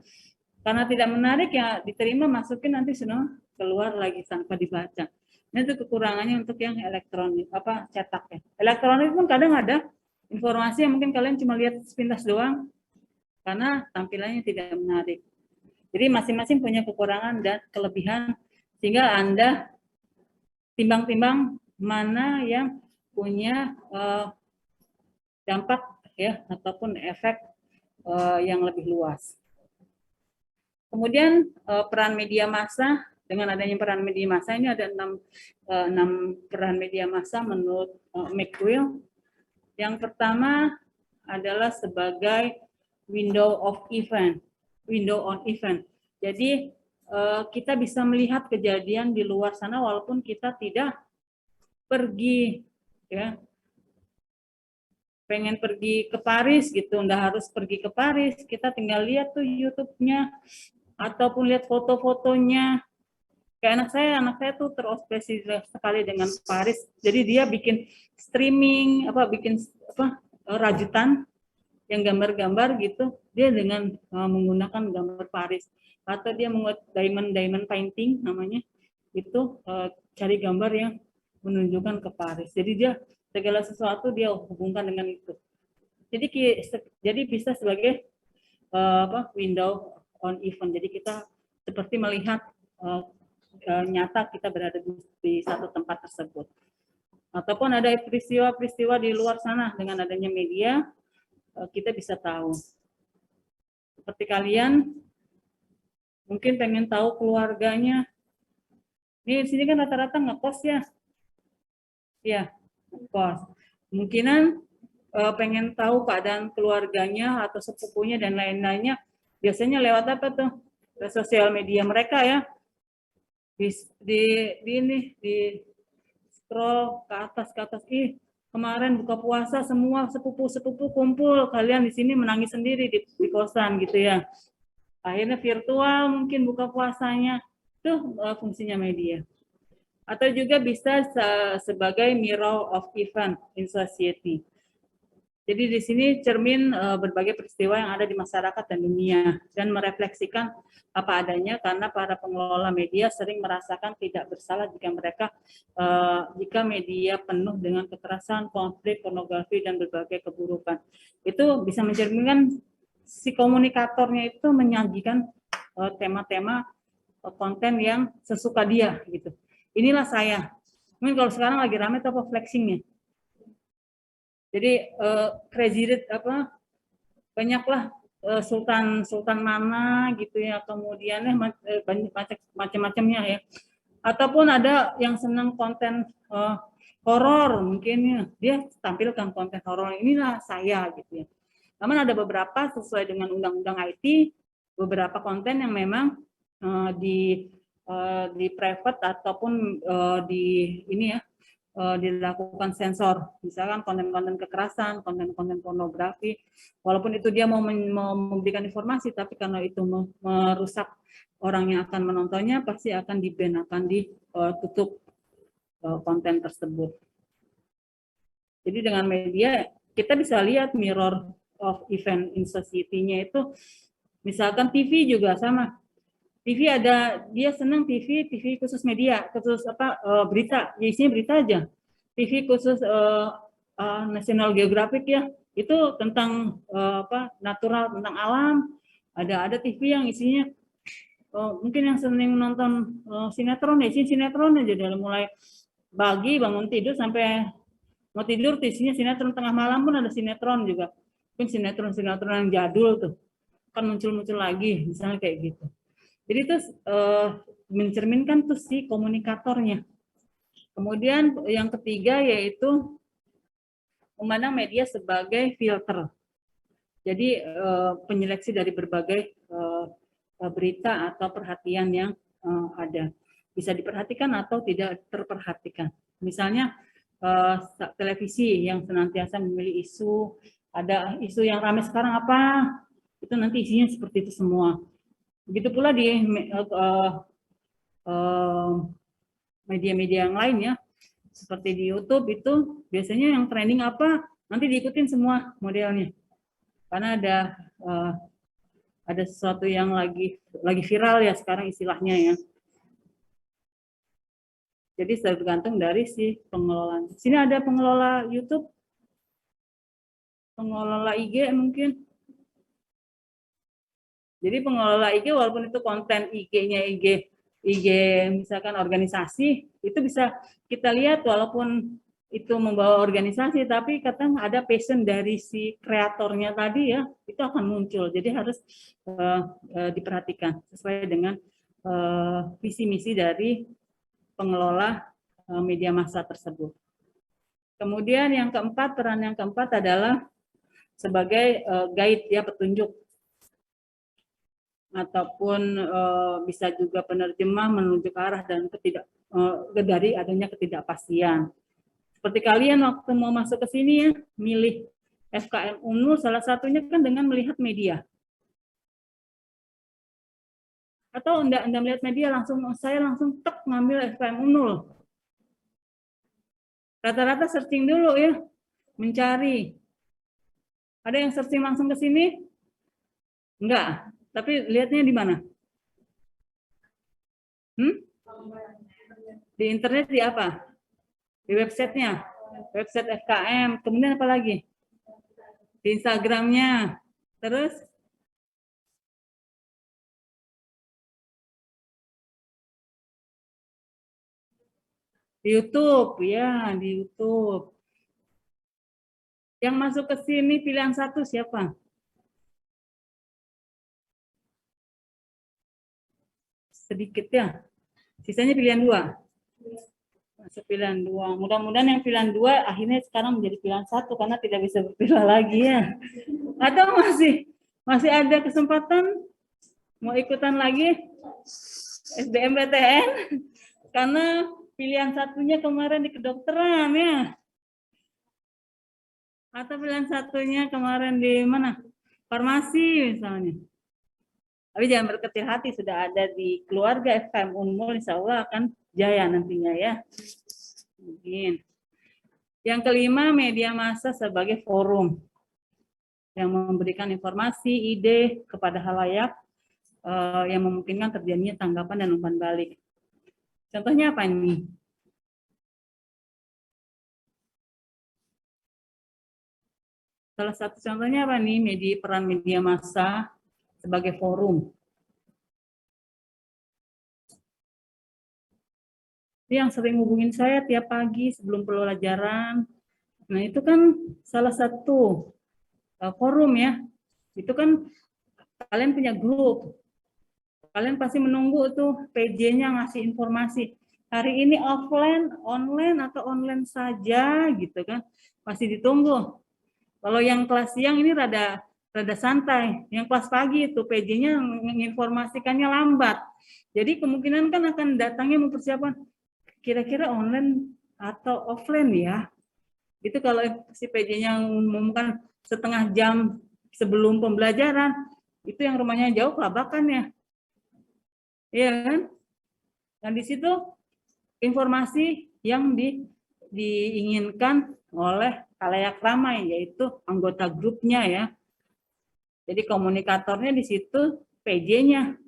Karena tidak menarik ya diterima masukin nanti semua keluar lagi tanpa dibaca. Nah itu kekurangannya untuk yang elektronik cetak ya. Elektronik pun kadang ada informasi yang mungkin kalian cuma lihat sepintas doang karena tampilannya tidak menarik. Jadi masing-masing punya kekurangan dan kelebihan sehingga Anda timbang-timbang mana yang punya dampak ya ataupun efek yang lebih luas. Kemudian peran media massa, dengan adanya peran media massa ini ada 6 peran media massa menurut McQuill. Yang pertama adalah sebagai window on event. Jadi kita bisa melihat kejadian di luar sana walaupun kita tidak pergi ya. Pengen pergi ke Paris gitu, nggak harus pergi ke Paris, kita tinggal lihat tuh YouTube-nya ataupun lihat foto-fotonya. Kayak anak saya tuh terobsesi sekali dengan Paris. Jadi dia bikin streaming, rajutan yang gambar-gambar gitu, dia dengan menggunakan gambar Paris. Atau dia membuat diamond painting namanya, itu cari gambar yang menunjukkan ke Paris. Jadi dia segala sesuatu dia hubungkan dengan itu. Jadi bisa sebagai window on event. Jadi kita seperti melihat nyata kita berada di satu tempat tersebut. Ataupun ada peristiwa-peristiwa di luar sana dengan adanya media, kita bisa tahu. Seperti kalian mungkin pengen tahu keluarganya. Ini di sini kan rata-rata ngekos ya. Ya, ngekos. Kemungkinan pengen tahu keadaan keluarganya atau sepupunya dan lain-lainnya. Biasanya lewat apa tuh? Sosial media mereka ya. Di scroll ke atas. Kemarin buka puasa semua sepupu-sepupu kumpul, kalian di sini menangis sendiri di kosan gitu ya. Akhirnya virtual mungkin buka puasanya, itu fungsinya media. Atau juga bisa sebagai mirror of event in society. Jadi di sini cermin berbagai peristiwa yang ada di masyarakat dan dunia dan merefleksikan apa adanya karena para pengelola media sering merasakan tidak bersalah jika media penuh dengan kekerasan, konflik, pornografi dan berbagai keburukan. Itu bisa mencerminkan si komunikatornya itu menyajikan tema-tema konten yang sesuka dia gitu. Inilah saya. Mungkin kalau sekarang lagi rame itu apa flexingnya. Jadi crazy rich banyaklah sultan mana gitu ya, kemudian macam-macamnya ya. Ataupun ada yang senang konten horor mungkin ya, dia tampilkan konten horor, inilah saya gitu ya. Namun ada beberapa sesuai dengan undang-undang IT, beberapa konten yang memang di private ataupun dilakukan sensor, misalkan konten-konten kekerasan, konten-konten pornografi, walaupun itu dia mau memberikan informasi, tapi karena itu merusak orang yang akan menontonnya, pasti akan di-ban, akan ditutup konten tersebut. Jadi dengan media, kita bisa lihat mirror of event in society-nya itu, misalkan TV juga sama. TV dia senang TV khusus media, khusus berita, isinya berita aja. TV khusus National Geographic ya, itu tentang natural, tentang alam. Ada TV yang isinya mungkin yang sering nonton sinetron ya, sinetron aja dari mulai pagi bangun tidur sampai mau tidur, isinya sinetron, tengah malam pun ada sinetron juga. Mungkin sinetron yang jadul tuh kan muncul lagi, misalnya kayak gitu. Jadi itu mencerminkan tuh si komunikatornya. Kemudian yang ketiga yaitu memandang media sebagai filter. Jadi penyeleksi dari berbagai berita atau perhatian yang ada. Bisa diperhatikan atau tidak terperhatikan. Misalnya televisi yang senantiasa memilih isu, ada isu yang ramai sekarang apa, itu nanti isinya seperti itu semua. Begitu pula di media-media yang lain ya, seperti di YouTube itu biasanya yang trending apa, nanti diikutin semua modelnya. Karena ada sesuatu yang lagi viral ya sekarang istilahnya ya. Jadi tergantung dari si pengelola. Sini ada pengelola YouTube, pengelola IG mungkin. Jadi pengelola IG walaupun itu konten IG-nya IG misalkan organisasi, itu bisa kita lihat walaupun itu membawa organisasi, tapi kadang ada passion dari si kreatornya tadi ya, itu akan muncul. Jadi harus diperhatikan sesuai dengan visi misi dari pengelola media massa tersebut. Kemudian yang keempat, peran yang keempat adalah sebagai guide ya, petunjuk ataupun bisa juga penerjemah menunjuk arah dan dari adanya ketidakpastian. Seperti kalian waktu mau masuk ke sini ya, milih FKM Unmul salah satunya kan dengan melihat media. Atau Anda melihat media saya langsung tek ngambil FKM Unmul. Rata-rata searching dulu ya, mencari. Ada yang searching langsung ke sini? Enggak, tapi lihatnya di mana? Di internet di apa? Di websitenya, website FKM. Kemudian apa lagi? Di Instagramnya. Terus? Di YouTube, ya di YouTube. Yang masuk ke sini pilihan satu siapa? Sedikit ya. Sisanya pilihan dua. Masuk pilihan dua. Mudah-mudahan yang pilihan dua akhirnya sekarang menjadi pilihan satu karena tidak bisa berpilih lagi ya. Atau masih ada kesempatan mau ikutan lagi SBMPTN karena pilihan satunya kemarin di kedokteran ya. Atau pilihan satunya kemarin di mana? Farmasi misalnya. Tapi jangan berkecil hati, sudah ada di keluarga FKM Unmul, insya Allah akan jaya nantinya ya. Mungkin. Yang kelima, media massa sebagai forum yang memberikan informasi, ide kepada halayak yang memungkinkan terjadinya tanggapan dan umpan balik. Contohnya apa ini? Salah satu contohnya apa nih? Peran media massa sebagai forum. Yang sering hubungin saya tiap pagi sebelum pelajaran. Nah, itu kan salah satu forum ya. Itu kan kalian punya grup. Kalian pasti menunggu tuh PJ-nya ngasih informasi. Hari ini offline, online atau online saja gitu kan. Masih ditunggu. Kalau yang kelas siang ini rada santai. Yang kelas pagi itu PJ-nya menginformasikannya lambat. Jadi kemungkinan kan akan datangnya mempersiapkan kira-kira online atau offline ya. Itu kalau si PJ-nya mengumumkan setengah jam sebelum pembelajaran, itu yang rumahnya jauh kelabakan ya. Iya kan? Dan di situ informasi yang diinginkan oleh khalayak ramai, yaitu anggota grupnya ya. Jadi komunikatornya di situ PJ-nya.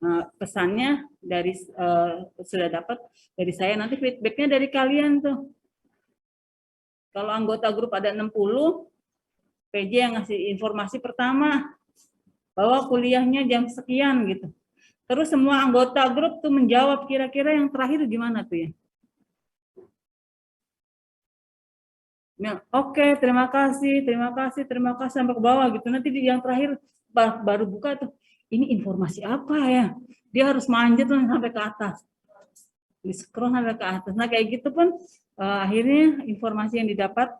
Nah, pesannya dari sudah dapat dari saya, nanti feedbacknya dari kalian tuh. Kalau anggota grup ada 60, PJ yang ngasih informasi pertama bahwa kuliahnya jam sekian gitu. Terus semua anggota grup tuh menjawab kira-kira yang terakhir gimana tuh ya. Oke, terima kasih sampai ke bawah gitu. Nanti yang terakhir baru buka tuh. ini informasi apa ya? Dia harus manjat sampai ke atas, di scroll sampai ke atas. Nah kayak gitu pun akhirnya informasi yang didapat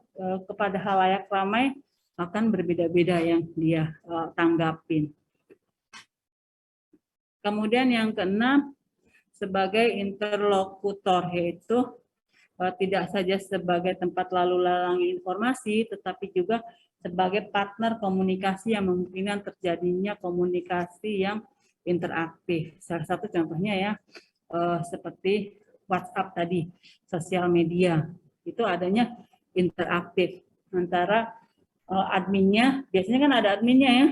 kepada halayak ramai akan berbeda-beda yang dia tanggapin. Kemudian yang keenam, sebagai interlokutor, yaitu tidak saja sebagai tempat lalu lalang informasi, tetapi juga sebagai partner komunikasi yang memungkinkan terjadinya komunikasi yang interaktif. Salah satu contohnya ya, seperti WhatsApp tadi, sosial media, itu adanya interaktif antara adminnya, biasanya kan ada adminnya ya,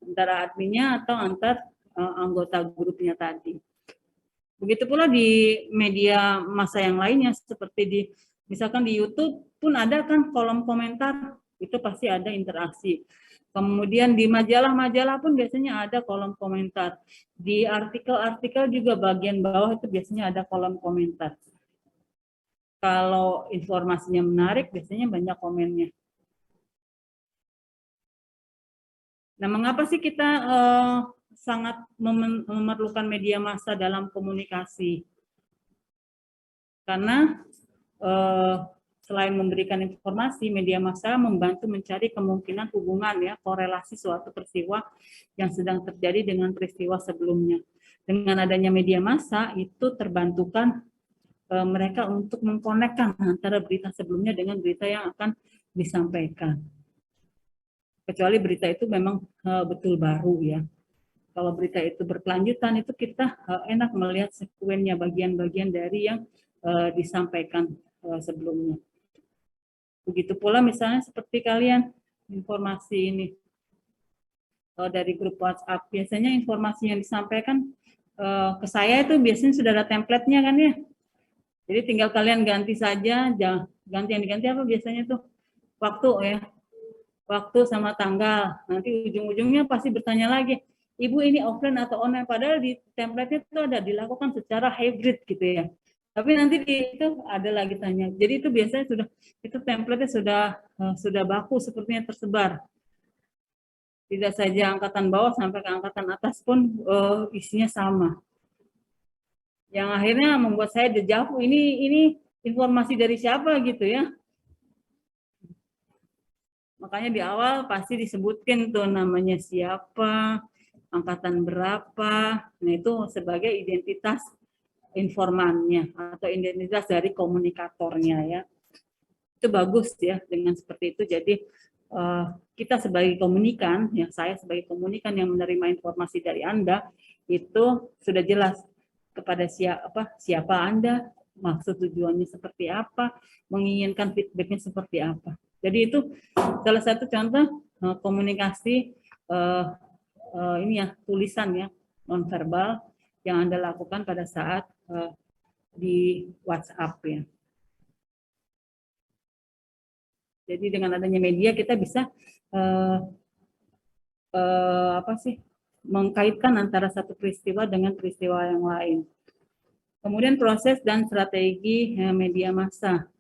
antara adminnya atau antar anggota grupnya tadi. Begitu pula di media massa yang lainnya, seperti di misalkan di YouTube pun ada kan kolom komentar, itu pasti ada interaksi. Kemudian di majalah-majalah pun biasanya ada kolom komentar. Di artikel-artikel juga bagian bawah itu biasanya ada kolom komentar. Kalau informasinya menarik, biasanya banyak komennya. Nah, mengapa sih kita sangat memerlukan media massa dalam komunikasi? Karena selain memberikan informasi, media massa membantu mencari kemungkinan hubungan ya, korelasi suatu peristiwa yang sedang terjadi dengan peristiwa sebelumnya. Dengan adanya media massa itu terbantukan mereka untuk mengkonekkan antara berita sebelumnya dengan berita yang akan disampaikan. Kecuali berita itu memang betul baru ya. Kalau berita itu berkelanjutan, itu kita enak melihat sekuennya, bagian-bagian dari yang disampaikan sebelumnya. Begitu pula misalnya seperti kalian, informasi ini dari grup WhatsApp, biasanya informasi yang disampaikan ke saya itu biasanya sudah ada template-nya kan ya. Jadi tinggal kalian ganti saja, ganti yang diganti apa biasanya tuh? Waktu ya. Waktu sama tanggal. Nanti ujung-ujungnya pasti bertanya lagi, Ibu ini offline atau online? Padahal di template itu ada dilakukan secara hybrid gitu ya. Tapi nanti itu ada lagi tanya. Jadi itu biasanya itu template-nya sudah baku sepertinya tersebar. Tidak saja angkatan bawah sampai ke angkatan atas pun isinya sama. Yang akhirnya membuat saya dejavu, ini informasi dari siapa gitu ya. Makanya di awal pasti disebutkan tuh namanya siapa, angkatan berapa, nah itu sebagai identitas informannya atau identitas dari komunikatornya ya. Itu bagus ya dengan seperti itu. Jadi kita sebagai komunikan, ya saya sebagai komunikan yang menerima informasi dari Anda itu sudah jelas kepada siapa Anda, maksud tujuannya seperti apa, menginginkan feedbacknya seperti apa. Jadi itu salah satu contoh komunikasi ini ya, tulisan ya, nonverbal yang Anda lakukan pada saat di WhatsApp ya. Jadi dengan adanya media kita bisa mengkaitkan antara satu peristiwa dengan peristiwa yang lain. Kemudian proses dan strategi media massa.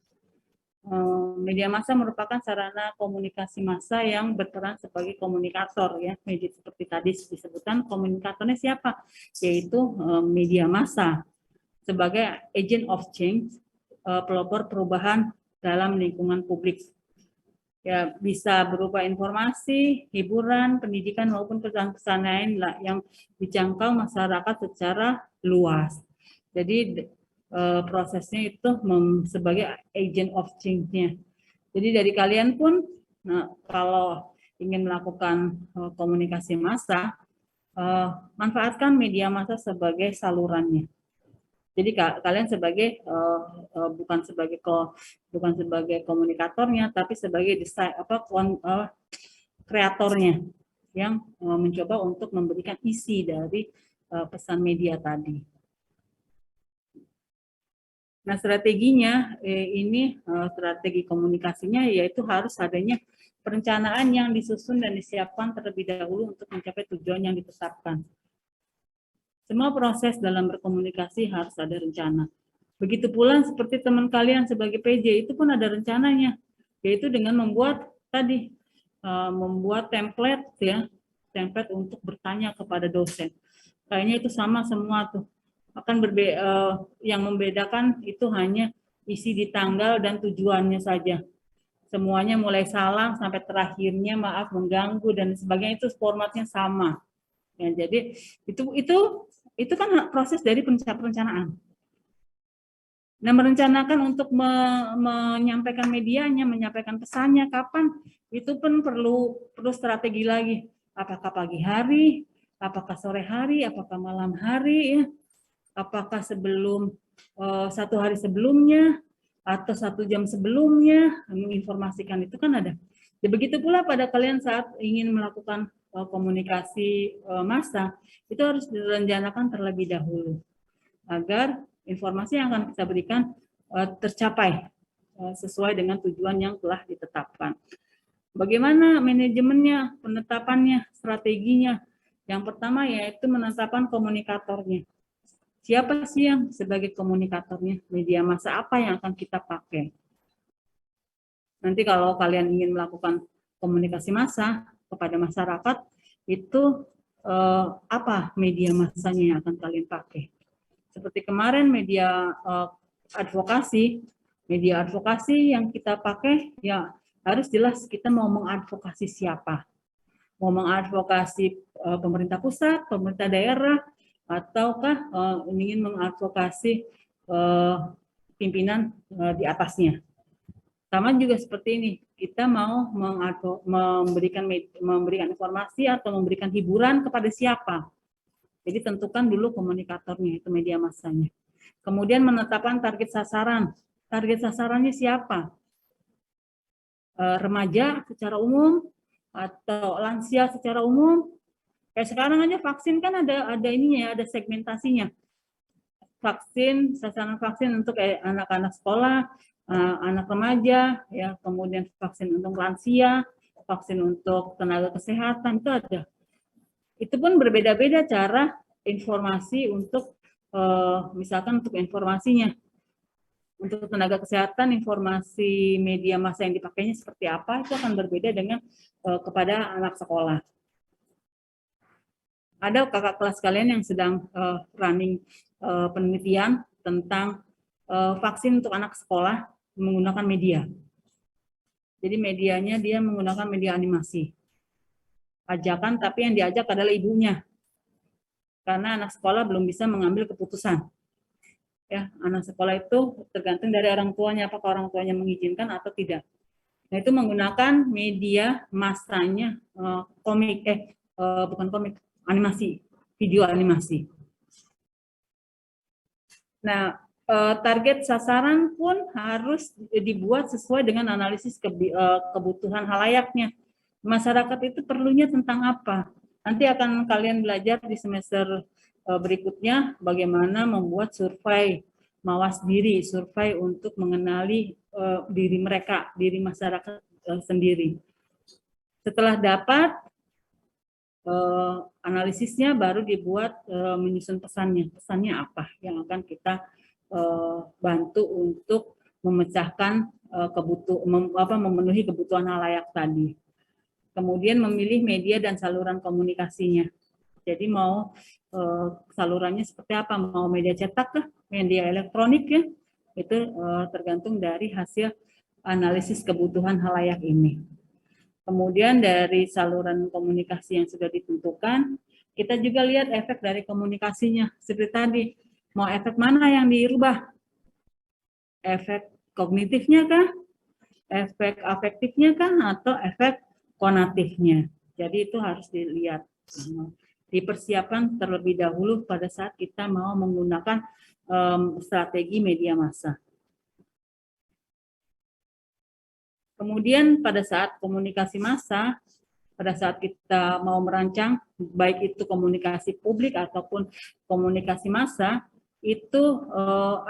Media massa merupakan sarana komunikasi massa yang berperan sebagai komunikator ya. Media seperti tadi disebutkan, komunikatornya siapa? Yaitu media massa sebagai agent of change, pelopor perubahan dalam lingkungan publik. Ya, bisa berupa informasi, hiburan, pendidikan maupun pesan-pesan lain yang dijangkau masyarakat secara luas. Jadi prosesnya itu sebagai agent of change-nya. Jadi dari kalian pun, kalau ingin melakukan komunikasi massa, manfaatkan media massa sebagai salurannya. Jadi kalian sebagai bukan sebagai komunikatornya, tapi sebagai kreatornya yang mencoba untuk memberikan isi dari pesan media tadi. Nah, strateginya ini strategi komunikasinya yaitu harus adanya perencanaan yang disusun dan disiapkan terlebih dahulu untuk mencapai tujuan yang ditetapkan. Semua proses dalam berkomunikasi harus ada rencana. Begitu pula seperti teman kalian sebagai PJ itu pun ada rencananya, yaitu dengan membuat tadi membuat template ya, template untuk bertanya kepada dosen. Kayaknya itu sama semua tuh. Yang membedakan itu hanya isi di tanggal dan tujuannya saja. Semuanya mulai salam sampai terakhirnya maaf mengganggu dan sebagainya itu formatnya sama. Ya, jadi itu kan proses dari perencanaan. Nah, merencanakan untuk menyampaikan medianya, menyampaikan pesannya kapan, itu pun perlu strategi lagi. Apakah pagi hari, apakah sore hari, apakah malam hari, ya, apakah sebelum 1 hari sebelumnya atau 1 jam sebelumnya, menginformasikan itu kan ada. Ya, begitu pula pada kalian saat ingin melakukan komunikasi massa, itu harus direncanakan terlebih dahulu agar informasi yang akan kita berikan tercapai sesuai dengan tujuan yang telah ditetapkan. Bagaimana manajemennya, penetapannya, strateginya? Yang pertama yaitu menetapkan komunikatornya. Siapa sih yang sebagai komunikatornya? Media massa apa yang akan kita pakai? Nanti kalau kalian ingin melakukan komunikasi massa kepada masyarakat, itu apa media massanya yang akan kalian pakai? Seperti kemarin media advokasi yang kita pakai, ya harus jelas kita mau mengadvokasi siapa. Mau mengadvokasi pemerintah pusat, pemerintah daerah, ataukah ingin mengadvokasi pimpinan di atasnya. Sama juga seperti ini, kita mau memberikan informasi atau memberikan hiburan kepada siapa. Jadi tentukan dulu komunikatornya, itu media massanya. Kemudian menetapkan target sasaran. Target sasarannya siapa? Remaja secara umum atau lansia secara umum. Kayak sekarang aja vaksin kan ada ininya ya, ada segmentasinya. Vaksin, sasaran vaksin untuk anak-anak sekolah, anak remaja, ya, kemudian vaksin untuk lansia, vaksin untuk tenaga kesehatan, itu ada. Itu pun berbeda-beda cara informasi untuk misalkan untuk informasinya. Untuk tenaga kesehatan, informasi media massa yang dipakainya seperti apa, itu akan berbeda dengan kepada anak sekolah. Ada kakak kelas kalian yang sedang running penelitian tentang vaksin untuk anak sekolah menggunakan media. Jadi medianya dia menggunakan media animasi. Ajakan, tapi yang diajak adalah ibunya. Karena anak sekolah belum bisa mengambil keputusan. Ya, anak sekolah itu tergantung dari orang tuanya, apakah orang tuanya mengizinkan atau tidak. Nah, itu menggunakan media massanya bukan komik, animasi, video animasi. Nah, target sasaran pun harus dibuat sesuai dengan analisis kebutuhan halayaknya. Masyarakat itu perlunya tentang apa? Nanti akan kalian belajar di semester berikutnya bagaimana membuat survei mawas diri, survei untuk mengenali diri mereka, diri masyarakat sendiri. Setelah dapat analisisnya, baru dibuat menyusun pesannya. Pesannya apa yang akan kita bantu untuk memecahkan memenuhi kebutuhan halayak tadi. Kemudian memilih media dan saluran komunikasinya. Jadi mau salurannya seperti apa? Mau media cetak kah? Media elektronik ya? Itu tergantung dari hasil analisis kebutuhan halayak ini. Kemudian dari saluran komunikasi yang sudah ditentukan, kita juga lihat efek dari komunikasinya. Seperti tadi, mau efek mana yang dirubah? Efek kognitifnya kah? Efek afektifnya kah? Atau efek konatifnya? Jadi itu harus dilihat. Dipersiapkan terlebih dahulu pada saat kita mau menggunakan strategi media massa. Kemudian pada saat komunikasi massa, pada saat kita mau merancang, baik itu komunikasi publik ataupun komunikasi massa, itu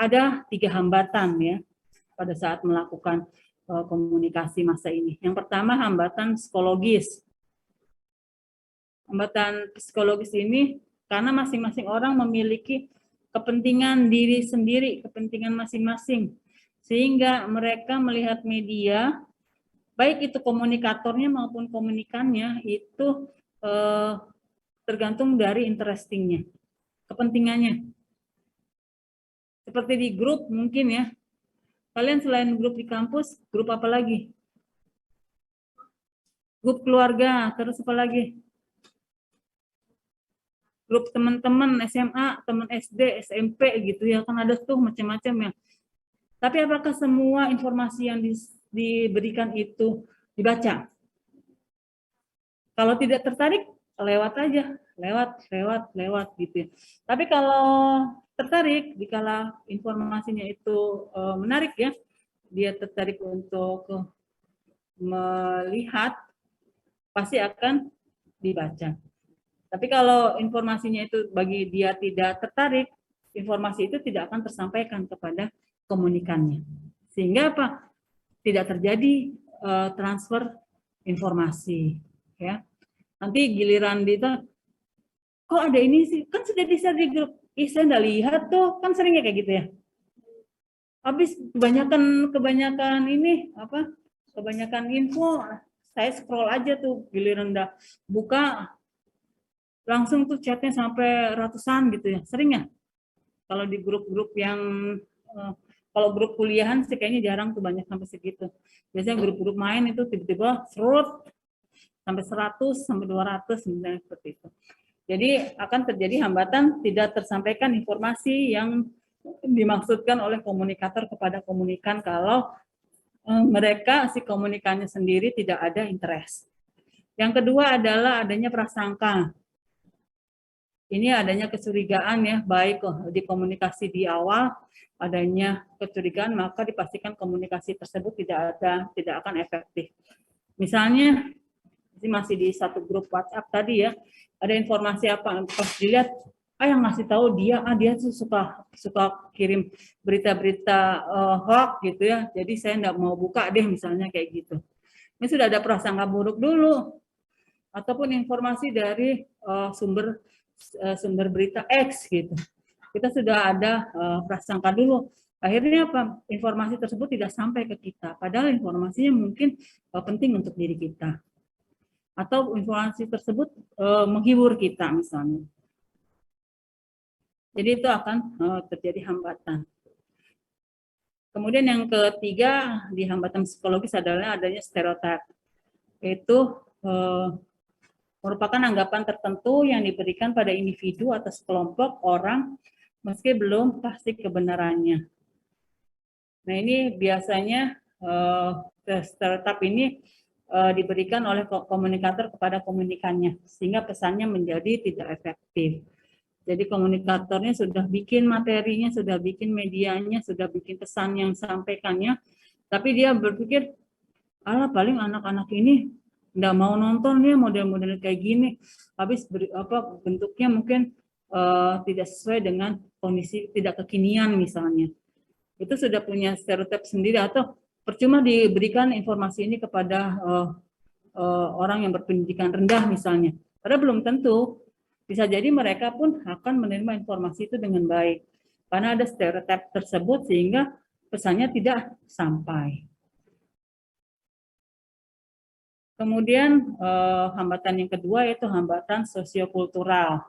ada 3 hambatan ya pada saat melakukan komunikasi massa ini. Yang pertama, hambatan psikologis. Hambatan psikologis ini karena masing-masing orang memiliki kepentingan diri sendiri, kepentingan masing-masing, sehingga mereka melihat media, baik itu komunikatornya maupun komunikannya, itu tergantung dari interestingnya, kepentingannya. Seperti di grup mungkin ya, kalian selain grup di kampus, grup apa lagi? Grup keluarga, terus apa lagi? Grup teman-teman SMA, teman SD, SMP gitu ya, kan ada tuh macam-macam ya. Tapi apakah semua informasi yang diberikan itu dibaca? Kalau tidak tertarik, lewat aja, lewat gitu ya. Tapi kalau tertarik, dikala informasinya itu menarik ya, dia tertarik untuk melihat, pasti akan dibaca. Tapi kalau informasinya itu bagi dia tidak tertarik, informasi itu tidak akan tersampaikan kepada komunikannya. Sehingga apa? Tidak terjadi transfer informasi. Ya. Nanti giliran dia, kok ada ini sih? Kan sudah di-share di grup. Ih, saya nggak lihat tuh. Kan seringnya kayak gitu ya. Habis kebanyakan ini, kebanyakan info, saya scroll aja tuh, giliran udah buka, langsung tuh chatnya sampai ratusan gitu ya, sering ya. Kalau di grup-grup yang kalau grup kuliahan sih kayaknya jarang tuh banyak sampai segitu. Biasanya grup-grup main itu tiba-tiba serut sampai 100 sampai 200 misalnya seperti itu. Jadi akan terjadi hambatan, tidak tersampaikan informasi yang dimaksudkan oleh komunikator kepada komunikan kalau mereka si komunikannya sendiri tidak ada interest. Yang kedua adalah adanya prasangka. Ini adanya kecurigaan ya, baik di komunikasi di awal adanya kecurigaan, maka dipastikan komunikasi tersebut tidak akan efektif. Misalnya ini masih di satu grup WhatsApp tadi ya, ada informasi apa, pas dilihat, yang ngasih tahu dia, dia tuh suka kirim berita-berita hoax gitu ya, jadi saya nggak mau buka deh misalnya kayak gitu. Ini sudah ada prasangka buruk dulu, ataupun informasi dari sumber berita X gitu. Kita sudah ada prasangka dulu. Akhirnya apa? Informasi tersebut tidak sampai ke kita, padahal informasinya mungkin penting untuk diri kita. Atau informasi tersebut menghibur kita misalnya. Jadi itu akan terjadi hambatan. Kemudian yang ketiga di hambatan psikologis adalah adanya stereotip. Yaitu merupakan anggapan tertentu yang diberikan pada individu atau sekelompok orang meski belum pasti kebenarannya. Nah ini biasanya stereotip ini diberikan oleh komunikator kepada komunikannya sehingga pesannya menjadi tidak efektif. Jadi komunikatornya sudah bikin materinya, sudah bikin medianya, sudah bikin pesan yang sampaikannya, tapi dia berpikir, alah paling anak-anak ini nggak mau nonton ya model-model kayak gini, habis bentuknya mungkin tidak sesuai dengan kondisi, tidak kekinian misalnya. Itu sudah punya stereotip sendiri, atau percuma diberikan informasi ini kepada orang yang berpendidikan rendah misalnya. Padahal belum tentu, bisa jadi mereka pun akan menerima informasi itu dengan baik. Karena ada stereotip tersebut sehingga pesannya tidak sampai. Kemudian hambatan yang kedua yaitu hambatan sosiokultural.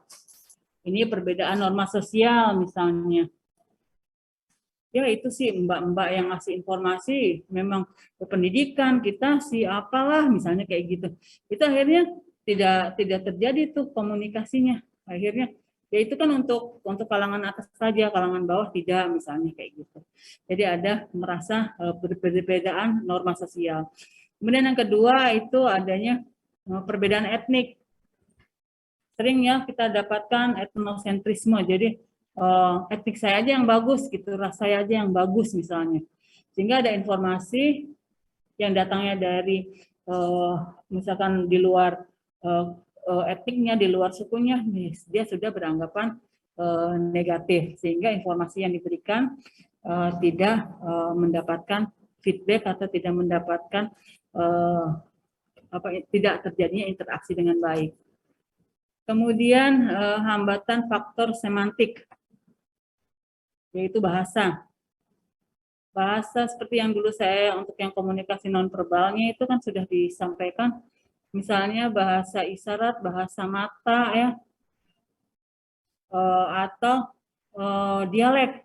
Ini perbedaan norma sosial misalnya. Ya itu sih mbak-mbak yang ngasih informasi memang berpendidikan, kita sih apalah misalnya kayak gitu. Itu akhirnya tidak terjadi tuh komunikasinya. Akhirnya ya itu kan untuk kalangan atas saja, kalangan bawah tidak misalnya kayak gitu. Jadi ada merasa perbedaan norma sosial. Kemudian yang kedua itu adanya perbedaan etnik. Sering ya kita dapatkan etnosentrisme. Jadi etnik saya aja yang bagus gitu, ras saya aja yang bagus misalnya. Sehingga ada informasi yang datangnya dari misalkan di luar etniknya, di luar sukunya, dia sudah beranggapan negatif, sehingga informasi yang diberikan tidak mendapatkan feedback atau tidak mendapatkan tidak terjadinya interaksi dengan baik. Kemudian hambatan faktor semantik, yaitu bahasa. Bahasa seperti yang dulu saya untuk yang komunikasi nonverbalnya itu kan sudah disampaikan Misalnya bahasa isyarat, bahasa mata ya, atau dialek.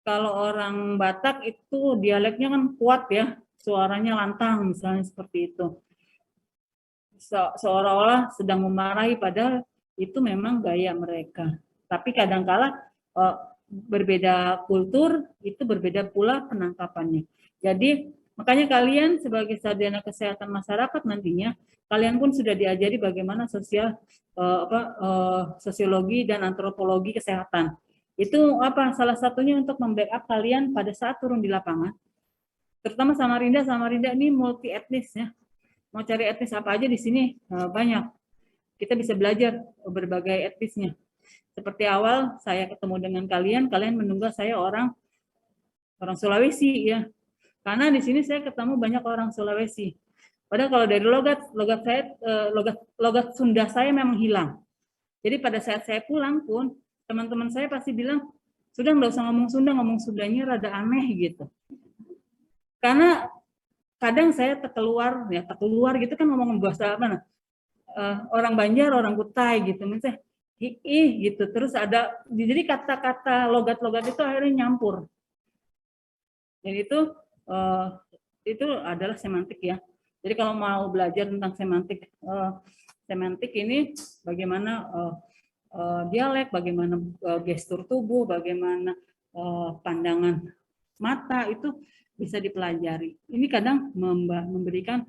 Kalau orang Batak itu dialeknya kan kuat ya, suaranya lantang misalnya seperti itu. Seolah-olah sedang memarahi, padahal itu memang gaya mereka. Tapi kadangkala berbeda kultur, itu berbeda pula penangkapannya. Jadi makanya kalian sebagai sarjana kesehatan masyarakat nantinya, kalian pun sudah diajari bagaimana sosiologi dan antropologi kesehatan. Itu apa? Salah satunya untuk membackup kalian pada saat turun di lapangan. Terutama Samarinda ini multi etnis ya. Mau cari etnis apa aja di sini banyak. Kita bisa belajar berbagai etnisnya. Seperti awal saya ketemu dengan kalian menduga saya orang Sulawesi ya. Karena di sini saya ketemu banyak orang Sulawesi. Padahal kalau dari logat Sunda saya memang hilang. Jadi pada saat saya pulang pun teman-teman saya pasti bilang, sudah nggak usah ngomong Sunda, ngomong Sundanya rada aneh gitu. Karena kadang saya terkeluar gitu kan ngomong bahasa apa orang Banjar, orang Kutai gitu, misalnya gitu. Terus jadi kata-kata logat-logat itu akhirnya nyampur. Dan itu adalah semantik ya. Jadi kalau mau belajar tentang semantik ini bagaimana dialek, bagaimana gestur tubuh, bagaimana pandangan mata itu bisa dipelajari. Ini kadang memberikan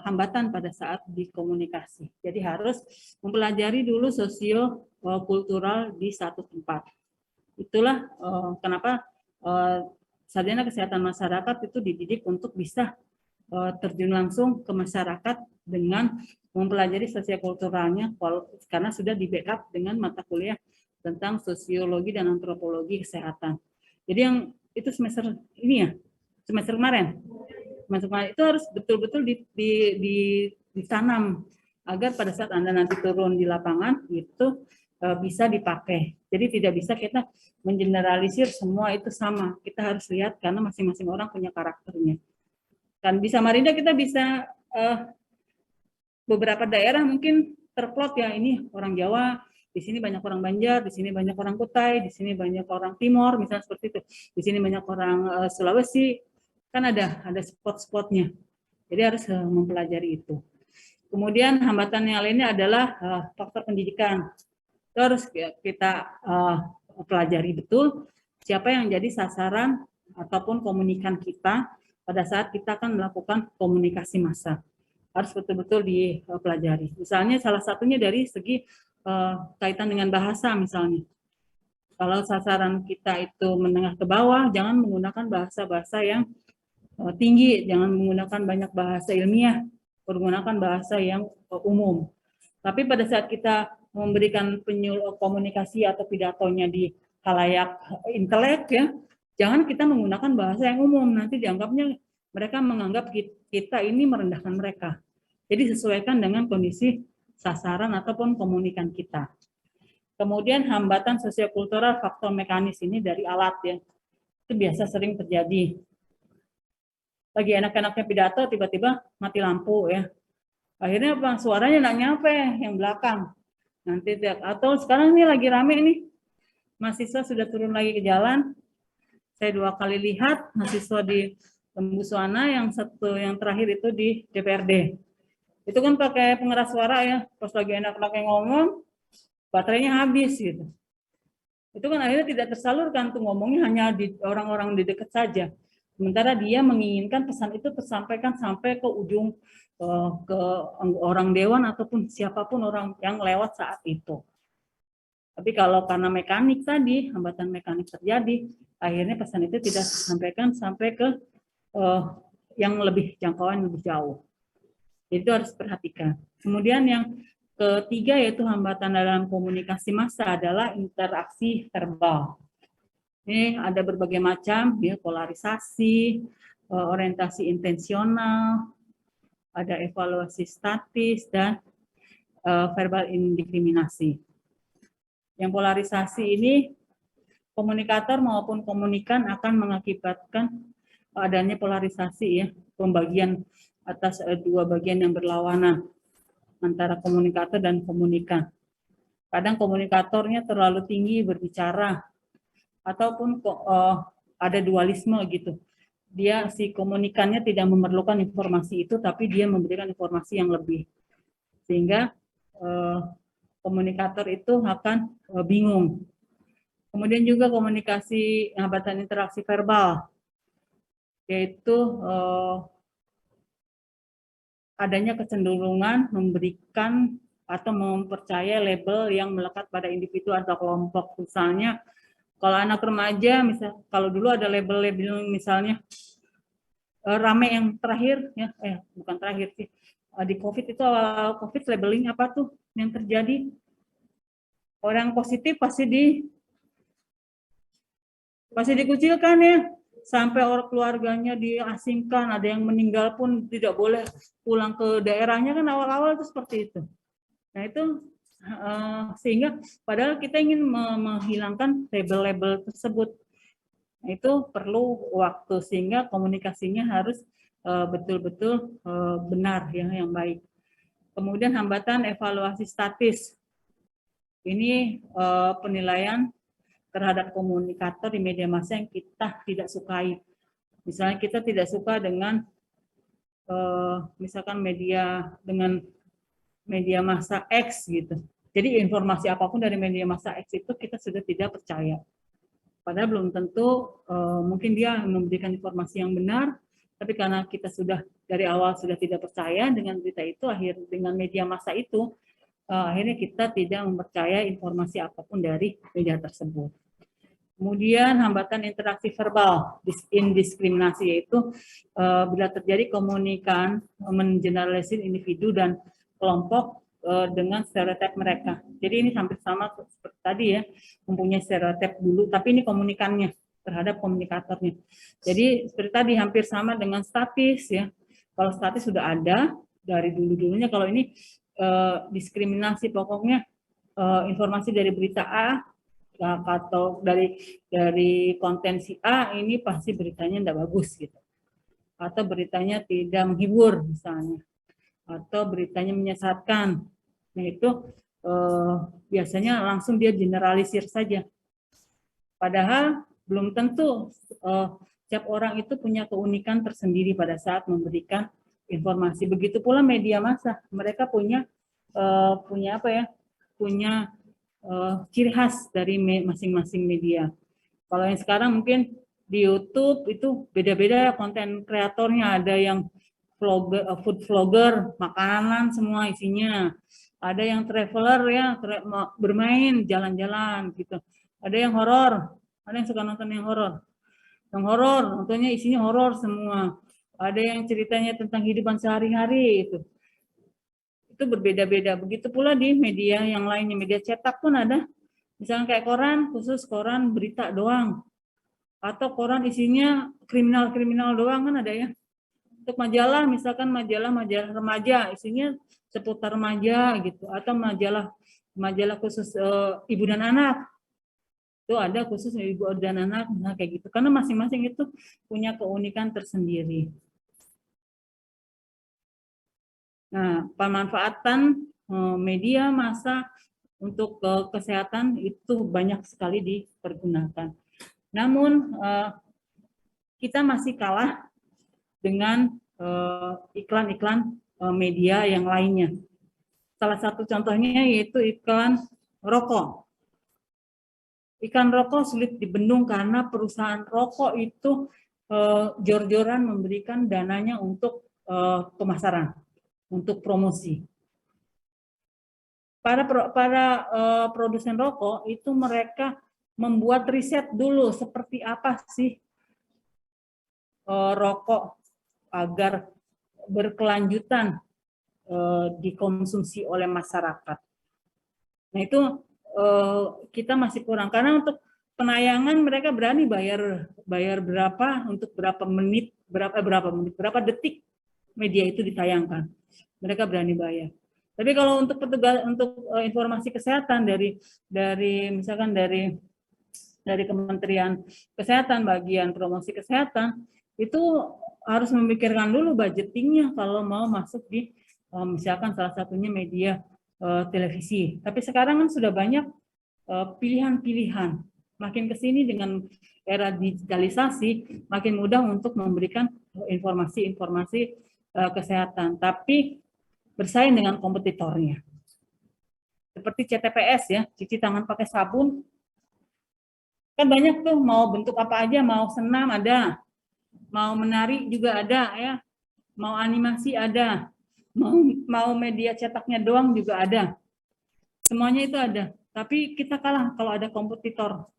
hambatan pada saat dikomunikasi. Jadi harus mempelajari dulu sosio-kultural di satu tempat. Itulah kenapa sarjana kesehatan masyarakat itu dididik untuk bisa terjun langsung ke masyarakat dengan mempelajari sosiokulturalnya karena sudah di backup dengan mata kuliah tentang sosiologi dan antropologi kesehatan. Jadi yang itu semester ini ya, semester kemarin itu harus betul-betul ditanam agar pada saat Anda nanti turun di lapangan itu bisa dipakai. Jadi tidak bisa kita mengeneralisir semua itu sama. Kita harus lihat karena masing-masing orang punya karakternya. Dan di Samarinda kita bisa beberapa daerah mungkin terplot ya, ini orang Jawa, di sini banyak orang Banjar, di sini banyak orang Kutai, di sini banyak orang Timor, misalnya seperti itu. Di sini banyak orang Sulawesi, kan ada spot-spotnya. Jadi harus mempelajari itu. Kemudian hambatan yang lainnya adalah faktor pendidikan. Itu harus kita pelajari betul siapa yang jadi sasaran ataupun komunikan kita pada saat kita akan melakukan komunikasi massa. Harus betul-betul dipelajari. Misalnya salah satunya dari segi kaitan dengan bahasa misalnya. Kalau sasaran kita itu menengah ke bawah, jangan menggunakan bahasa-bahasa yang tinggi, jangan menggunakan banyak bahasa ilmiah, menggunakan bahasa yang umum. Tapi pada saat kita memberikan komunikasi atau pidatonya di khalayak intelek ya, jangan kita menggunakan bahasa yang umum, nanti dianggapnya mereka menganggap kita ini merendahkan mereka. Jadi sesuaikan dengan kondisi sasaran ataupun komunikan kita. Kemudian hambatan sosiokultural faktor mekanis ini dari alat ya. Itu biasa sering terjadi. Lagi enak-enaknya pidato tiba-tiba mati lampu ya. Akhirnya apa? Suaranya nggak nyampe yang belakang. Nanti atau sekarang ini lagi rame nih. Mahasiswa sudah turun lagi ke jalan. Saya 2 kali lihat mahasiswa di Tembuswana, yang terakhir itu di DPRD. Itu kan pakai pengeras suara ya, pas lagi enak-enaknya ngomong, baterainya habis gitu. Itu kan akhirnya tidak tersalurkan tuh ngomongnya hanya di orang-orang di dekat saja. Sementara dia menginginkan pesan itu tersampaikan sampai ke ujung ke orang dewan ataupun siapapun orang yang lewat saat itu. Tapi kalau karena mekanik tadi, hambatan mekanik terjadi, akhirnya pesan itu tidak disampaikan sampai ke yang lebih jangkauan lebih jauh. Jadi itu harus perhatikan. Kemudian yang ketiga yaitu hambatan dalam komunikasi massa adalah interaksi verbal. Ini ada berbagai macam, ya, polarisasi, orientasi intensional, ada evaluasi statis, dan verbal indiskriminasi. Yang polarisasi ini, komunikator maupun komunikan akan mengakibatkan adanya polarisasi ya, pembagian atas dua bagian yang berlawanan antara komunikator dan komunikan. Kadang komunikatornya terlalu tinggi berbicara, ataupun ada dualisme gitu. Dia si komunikannya tidak memerlukan informasi itu, tapi dia memberikan informasi yang lebih, sehingga komunikator itu akan bingung. Kemudian juga komunikasi hambatan interaksi verbal, yaitu adanya kecenderungan memberikan atau mempercaya label yang melekat pada individu atau kelompok. Misalnya, kalau anak remaja, misal kalau dulu ada label-label misalnya rame yang terakhir, ya, bukan terakhir sih, di COVID itu awal COVID labeling apa tuh yang terjadi? Orang positif pasti dikucilkan ya. Sampai orang keluarganya diasingkan, ada yang meninggal pun tidak boleh pulang ke daerahnya, kan awal-awal itu seperti itu. Nah itu sehingga padahal kita ingin menghilangkan label-label tersebut. Nah, itu perlu waktu, sehingga komunikasinya harus betul-betul benar ya, yang baik. Kemudian hambatan evaluasi statis. Ini penilaian terhadap komunikator di media massa yang kita tidak sukai. Misalnya kita tidak suka dengan misalkan media massa X gitu. Jadi informasi apapun dari media massa X itu kita sudah tidak percaya. Padahal belum tentu mungkin dia memberikan informasi yang benar, tapi karena kita sudah dari awal sudah tidak percaya dengan berita itu, dengan media massa itu, akhirnya kita tidak mempercaya informasi apapun dari media tersebut. Kemudian hambatan interaksi verbal, indiskriminasi, yaitu bila terjadi komunikan mengeneralisir individu dan kelompok dengan stereotip mereka. Jadi ini hampir sama seperti tadi ya, mempunyai stereotip dulu, tapi ini komunikannya terhadap komunikatornya. Jadi seperti tadi hampir sama dengan statis ya. Kalau statis sudah ada dari dulu-dulunya, kalau ini diskriminasi, pokoknya informasi dari berita A atau dari konten si A ini pasti beritanya tidak bagus gitu, atau beritanya tidak menghibur misalnya, atau beritanya menyesatkan. Nah itu biasanya langsung dia generalisir saja, padahal belum tentu setiap orang itu punya keunikan tersendiri pada saat memberikan informasi. Begitu pula media massa, mereka punya ciri khas dari masing-masing media. Kalau yang sekarang mungkin di YouTube itu beda-beda konten kreatornya, ada yang food vlogger, makanan semua isinya. Ada yang traveler ya, bermain, jalan-jalan gitu. Ada yang horor, ada yang suka nonton yang horor. Yang horor, nontonnya isinya horor semua. Ada yang ceritanya tentang kehidupan sehari-hari itu berbeda-beda. Begitu pula di media yang lainnya, media cetak pun ada. Misalnya kayak koran, khusus koran berita doang. Atau koran isinya kriminal-kriminal doang kan ada ya. Untuk majalah, misalkan majalah remaja, isinya seputar remaja gitu. Atau majalah khusus ibu dan anak. Itu ada khusus ibu dan anak, nah kayak gitu. Karena masing-masing itu punya keunikan tersendiri. Nah, pemanfaatan media massa untuk kesehatan itu banyak sekali dipergunakan. Namun, kita masih kalah dengan iklan-iklan media yang lainnya. Salah satu contohnya yaitu iklan rokok. Iklan rokok sulit dibendung karena perusahaan rokok itu jor-joran memberikan dananya untuk pemasaran, untuk promosi. Para produsen rokok itu mereka membuat riset dulu seperti apa sih rokok agar berkelanjutan dikonsumsi oleh masyarakat. Nah itu kita masih kurang, karena untuk penayangan mereka berani bayar berapa untuk berapa detik media itu ditayangkan. Mereka berani bayar. Tapi kalau untuk informasi kesehatan misalkan dari Kementerian Kesehatan, bagian promosi kesehatan, itu harus memikirkan dulu budgetingnya kalau mau masuk di misalkan salah satunya media televisi. Tapi sekarang kan sudah banyak pilihan-pilihan. Makin ke sini dengan era digitalisasi, makin mudah untuk memberikan informasi-informasi kesehatan. Tapi bersaing dengan kompetitornya. Seperti CTPS ya, cuci tangan pakai sabun. Kan banyak tuh, mau bentuk apa aja, mau senam ada, mau menari juga ada ya, mau animasi ada, mau media cetaknya doang juga ada. Semuanya itu ada. Tapi kita kalah kalau ada kompetitor.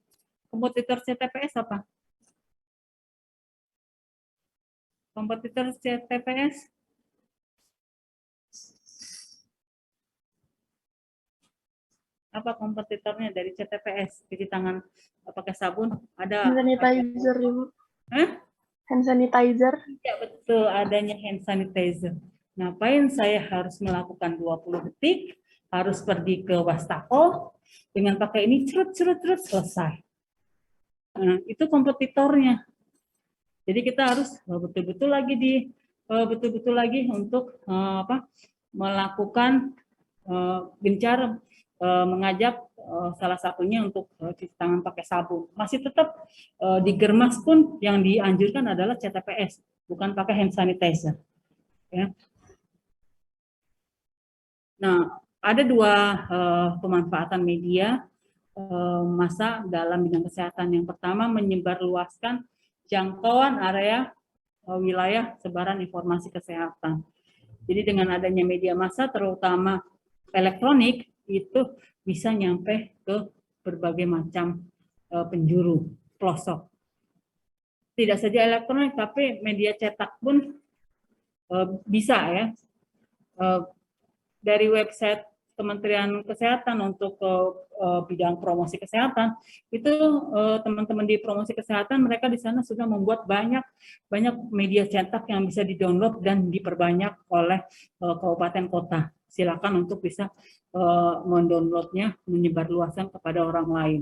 Kompetitor CTPS apa? Kompetitor CTPS apa kompetitornya dari CTPS? Cuci tangan pakai sabun ada. Hand sanitizer, Ibu. Hah? Hand sanitizer. Ya betul, adanya hand sanitizer. Ngapain saya harus melakukan 20 detik, harus pergi ke wastafel, dengan pakai ini cerut selesai. Nah, itu kompetitornya. Jadi kita harus betul-betul lagi untuk melakukan gencar mengajak salah satunya untuk cuci tangan pakai sabun. Masih tetap di Germas pun yang dianjurkan adalah CTPS, bukan pakai hand sanitizer. Ya. Nah, ada dua pemanfaatan media massa dalam bidang kesehatan. Yang pertama, menyebarluaskan jangkauan area wilayah sebaran informasi kesehatan. Jadi dengan adanya media massa, terutama elektronik, itu bisa nyampe ke berbagai macam penjuru, pelosok. Tidak saja elektronik, tapi media cetak pun bisa ya. Dari website Kementerian Kesehatan untuk bidang promosi kesehatan, itu teman-teman di promosi kesehatan, mereka di sana sudah membuat banyak media cetak yang bisa di-download dan diperbanyak oleh kabupaten kota. Silakan untuk bisa mendownloadnya, menyebarluaskan kepada orang lain.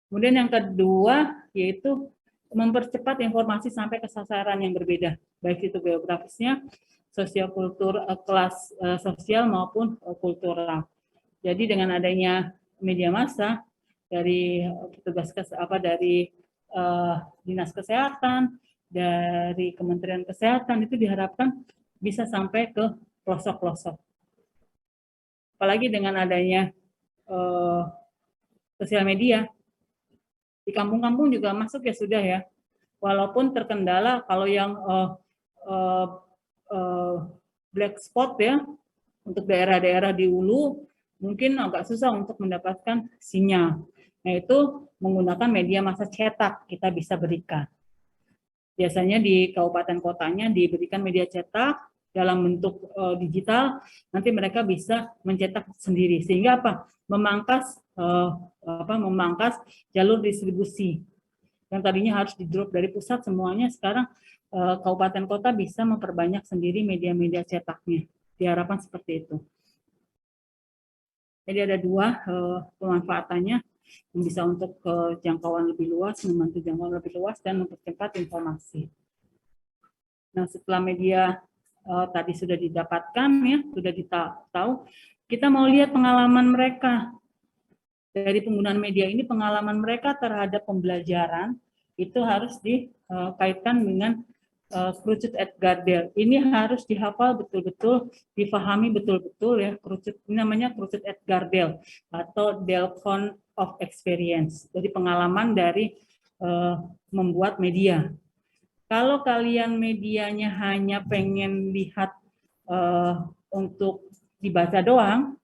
Kemudian yang kedua, yaitu mempercepat informasi sampai ke sasaran yang berbeda, baik itu geografisnya, sosial-kultur, kelas sosial maupun kultural. Jadi dengan adanya media massa dari petugas dari Dinas Kesehatan, dari Kementerian Kesehatan, itu diharapkan bisa sampai ke pelosok-pelosok. Apalagi dengan adanya sosial media, di kampung-kampung juga masuk ya sudah ya. Walaupun terkendala kalau yang black spot ya, untuk daerah-daerah di hulu mungkin agak susah untuk mendapatkan sinyal. Nah, itu menggunakan media massa cetak kita bisa berikan. Biasanya di kabupaten kotanya diberikan media cetak dalam bentuk digital, nanti mereka bisa mencetak sendiri sehingga apa? Memangkas jalur distribusi. Yang tadinya harus di-drop dari pusat semuanya, sekarang kabupaten kota bisa memperbanyak sendiri media-media cetaknya. Diharapkan seperti itu. Jadi ada dua pemanfaatannya, yang bisa untuk jangkauan lebih luas, membantu jangkauan lebih luas, dan mempercepat informasi. Nah, setelah media tadi sudah didapatkan, ya, sudah tahu, kita mau lihat pengalaman mereka. Dari penggunaan media ini, pengalaman mereka terhadap pembelajaran itu harus dikaitkan dengan Cruciate et Gardel. Ini harus dihafal betul-betul, difahami betul-betul ya. Ini namanya Cruciate et Gardel atau Delcon of Experience. Jadi pengalaman dari membuat media. Kalau kalian medianya hanya pengen lihat untuk dibaca doang,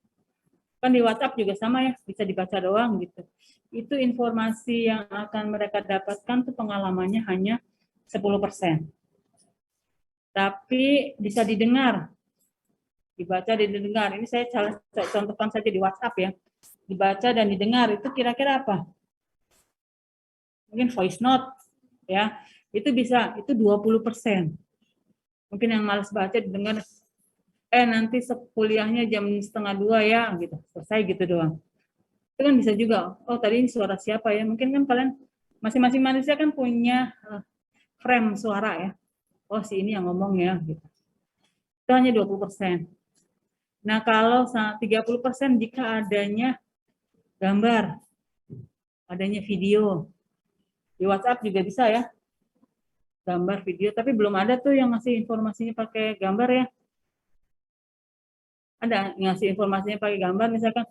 kan di WhatsApp juga sama ya, bisa dibaca doang gitu. Itu informasi yang akan mereka dapatkan tuh pengalamannya hanya 10%. Tapi bisa didengar, dibaca dan didengar. Ini saya contohkan saja di WhatsApp ya. Dibaca dan didengar itu kira-kira apa? Mungkin voice note ya. Itu bisa, itu 20%. Mungkin yang malas baca didengar, nanti kuliahnya jam 1:30 ya, gitu. Selesai gitu doang. Itu kan bisa juga, oh tadi ini suara siapa ya? Mungkin kan kalian, masing-masing manusia kan punya frame suara ya. Oh, si ini yang ngomong ya gitu. Itu hanya 20%. Nah, kalau 30% jika adanya gambar, adanya video. Di WhatsApp juga bisa ya. Gambar, video, tapi belum ada tuh yang ngasih informasinya pakai gambar ya. Ada ngasih informasinya pakai gambar, misalkan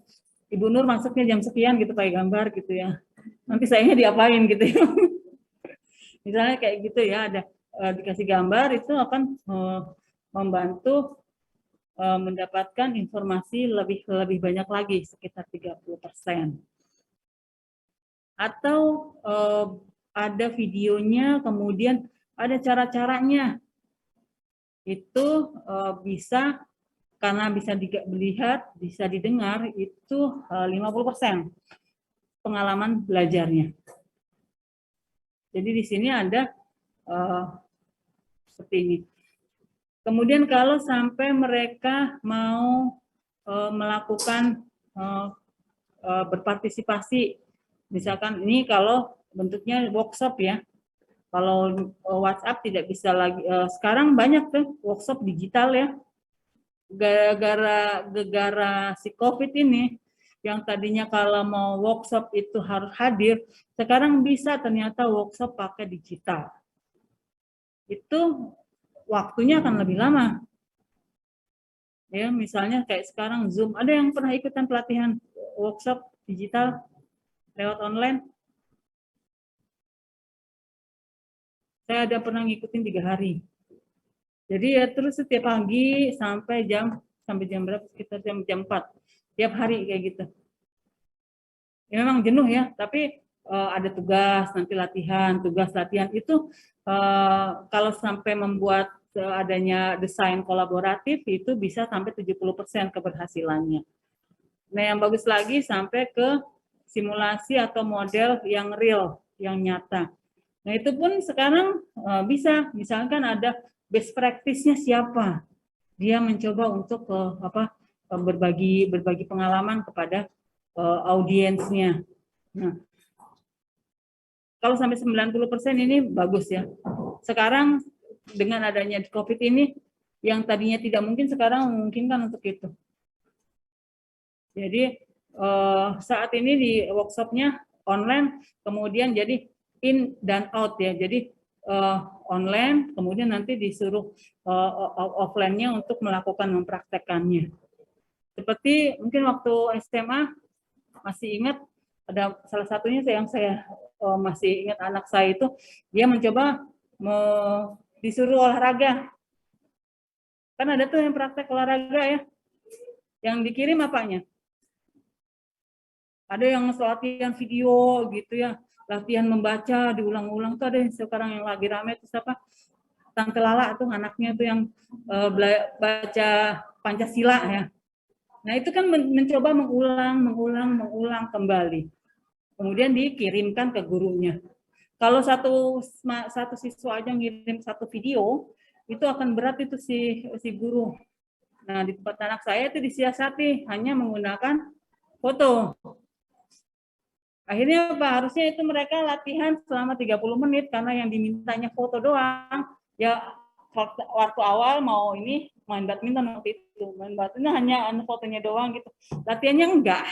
Ibu Nur masuknya jam sekian gitu pakai gambar gitu ya. Nanti sayanya diapain gitu ya. Misalnya kayak gitu ya, ada dikasih gambar itu akan membantu mendapatkan informasi lebih banyak lagi, sekitar 30%. Atau ada videonya, kemudian ada cara-caranya. Itu bisa, karena bisa dilihat, bisa didengar, itu 50% pengalaman belajarnya. Jadi di sini ada seperti ini. Kemudian kalau sampai mereka mau melakukan berpartisipasi, misalkan ini kalau bentuknya workshop ya. Kalau WhatsApp tidak bisa lagi, sekarang banyak tuh workshop digital ya. Gara-gara si COVID ini, yang tadinya kalau mau workshop itu harus hadir, sekarang bisa ternyata workshop pakai digital. Itu waktunya akan lebih lama. Ya, misalnya kayak sekarang Zoom. Ada yang pernah ikutan pelatihan workshop digital lewat online? Saya ada pernah ngikutin 3 hari. Jadi ya terus setiap pagi sampai jam berapa? Sekitar jam 4. Tiap hari kayak gitu. Ya, memang jenuh ya, tapi ada tugas nanti latihan, tugas latihan itu kalau sampai membuat adanya desain kolaboratif itu bisa sampai 70% keberhasilannya. Nah, yang bagus lagi sampai ke simulasi atau model yang real, yang nyata. Nah, itu pun sekarang bisa, misalkan ada best practice-nya siapa. Dia mencoba untuk berbagi pengalaman kepada audiensnya. Nah, kalau sampai 90% ini bagus ya. Sekarang dengan adanya COVID ini, yang tadinya tidak mungkin sekarang memungkinkan untuk itu. Jadi saat ini di workshopnya online, kemudian jadi in dan out ya. Jadi online, kemudian nanti disuruh offline-nya untuk mempraktekkannya. Seperti mungkin waktu SMA masih ingat ada salah satunya yang saya masih ingat, anak saya itu dia mencoba disuruh olahraga. Kan ada tuh yang praktek olahraga ya. Yang dikirim apanya? Ada yang latihan video gitu ya, latihan membaca diulang-ulang tuh ada yang sekarang yang lagi rame itu siapa? Tante Lala tuh anaknya tuh yang baca Pancasila ya. Nah, itu kan mencoba mengulang kembali. Kemudian dikirimkan ke gurunya. Kalau satu siswa aja ngirim satu video, itu akan berat itu si guru. Nah, di tempat anak saya itu disiasati hanya menggunakan foto. Akhirnya apa? Harusnya itu mereka latihan selama 30 menit karena yang dimintanya foto doang. Ya waktu awal mau main badminton waktu itu. Main badminton hanya fotonya doang gitu. Latihannya enggak.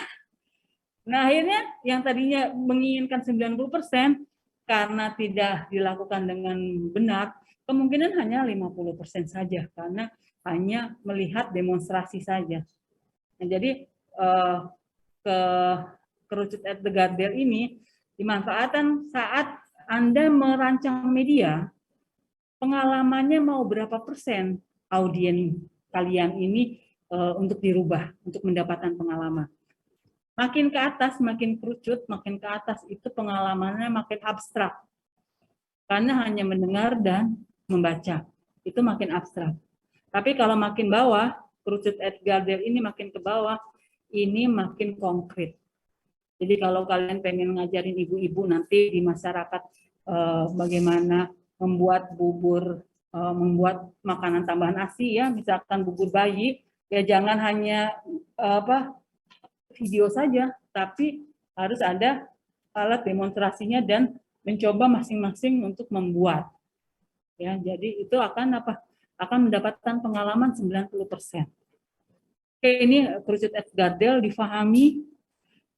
Nah, akhirnya yang tadinya menginginkan 90% karena tidak dilakukan dengan benar, kemungkinan hanya 50% saja karena hanya melihat demonstrasi saja. Nah, jadi kerucut at the Gardel ini dimanfaatkan saat Anda merancang media, pengalamannya mau berapa persen audiens kalian ini untuk dirubah, untuk mendapatkan pengalaman. Makin ke atas, makin kerucut, makin ke atas itu pengalamannya makin abstrak. Karena hanya mendengar dan membaca, itu makin abstrak. Tapi kalau makin bawah, kerucut at Gardel ini makin ke bawah, ini makin konkret. Jadi kalau kalian pengen ngajarin ibu-ibu nanti di masyarakat bagaimana membuat bubur, membuat makanan tambahan ASI ya, misalkan bubur bayi, ya jangan hanya video saja, tapi harus ada alat demonstrasinya dan mencoba masing-masing untuk membuat. Ya, jadi itu akan apa? Akan mendapatkan pengalaman 90%. Oke, ini Pursuit at Gardel difahami,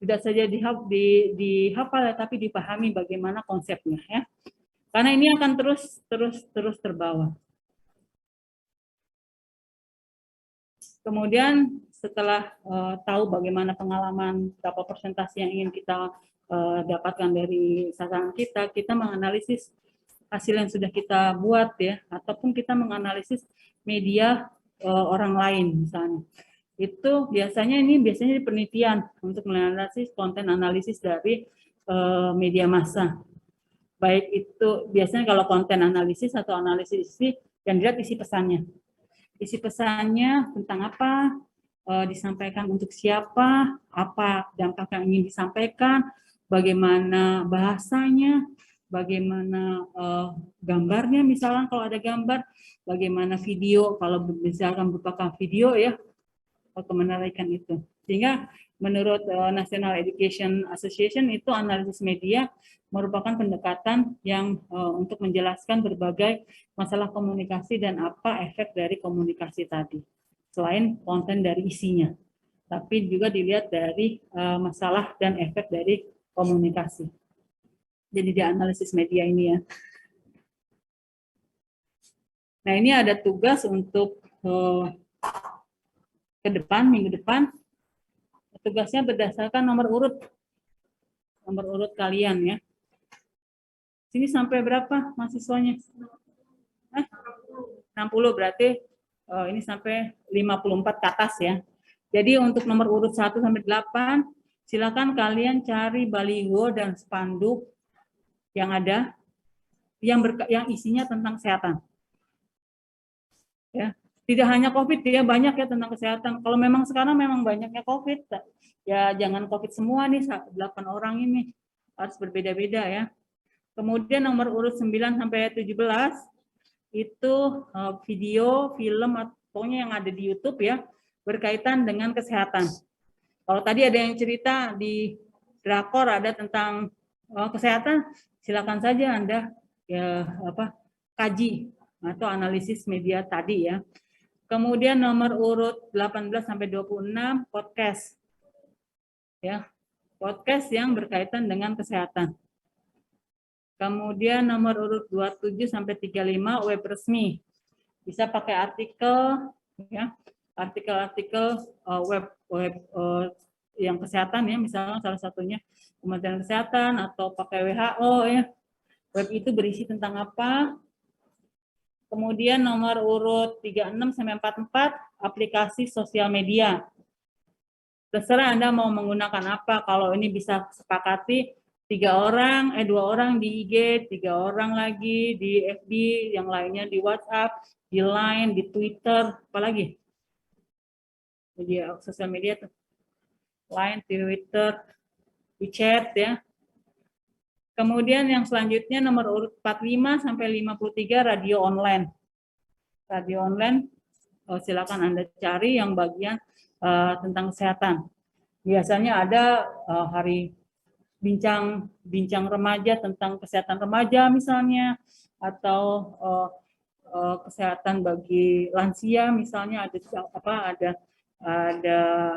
tidak saja dihafal tapi dipahami bagaimana konsepnya ya. Karena ini akan terus terbawa. Kemudian setelah tahu bagaimana pengalaman, berapa persentase yang ingin kita dapatkan dari sasaran kita, kita menganalisis hasil yang sudah kita buat ya, ataupun kita menganalisis media orang lain misalnya. Itu biasanya di penelitian untuk menganalisis konten analisis dari media massa. Baik itu biasanya kalau konten analisis atau analisis isi, yang dilihat isi pesannya. Isi pesannya tentang apa, disampaikan untuk siapa, apa dampak yang ingin disampaikan, bagaimana bahasanya, bagaimana gambarnya misalnya kalau ada gambar, bagaimana video kalau misalkan merupakan video ya, menarikkan itu. Sehingga menurut National Education Association itu analisis media merupakan pendekatan yang untuk menjelaskan berbagai masalah komunikasi dan apa efek dari komunikasi tadi. Selain konten dari isinya, tapi juga dilihat dari masalah dan efek dari komunikasi. Jadi di analisis media ini ya. Nah ini ada tugas untuk ke depan, minggu depan, tugasnya berdasarkan nomor urut kalian ya. Sini sampai berapa mahasiswanya? 60 berarti ini sampai 54 ke atas ya. Jadi untuk nomor urut 1 sampai 8, silakan kalian cari baliho dan spanduk yang ada yang isinya tentang kesehatan. Ya. Tidak hanya COVID ya, banyak ya tentang kesehatan. Kalau memang sekarang memang banyaknya COVID, ya jangan COVID semua nih, 8 orang ini harus berbeda-beda ya. Kemudian nomor urut 9 sampai 17 itu video, film, pokoknya yang ada di YouTube ya, berkaitan dengan kesehatan. Kalau tadi ada yang cerita di drakor ada tentang kesehatan, silakan saja Anda ya kaji atau analisis media tadi ya. Kemudian nomor urut 18 sampai 26 podcast. Ya. Podcast yang berkaitan dengan kesehatan. Kemudian nomor urut 27 sampai 35 web resmi. Bisa pakai artikel ya. Artikel-artikel web yang kesehatan ya, misalnya salah satunya Kementerian Kesehatan atau pakai WHO ya. Web itu berisi tentang apa? Kemudian nomor urut 36 sampai 44 aplikasi sosial media. Terserah Anda mau menggunakan apa. Kalau ini bisa sepakati 2 orang di IG, 3 orang lagi di FB, yang lainnya di WhatsApp, di Line, di Twitter, apalagi media sosial media tuh. Line, Twitter, WeChat ya. Kemudian yang selanjutnya nomor urut 45 sampai 53 radio online. Radio online silakan Anda cari yang bagian tentang kesehatan. Biasanya ada hari bincang remaja tentang kesehatan remaja misalnya, atau kesehatan bagi lansia misalnya, ada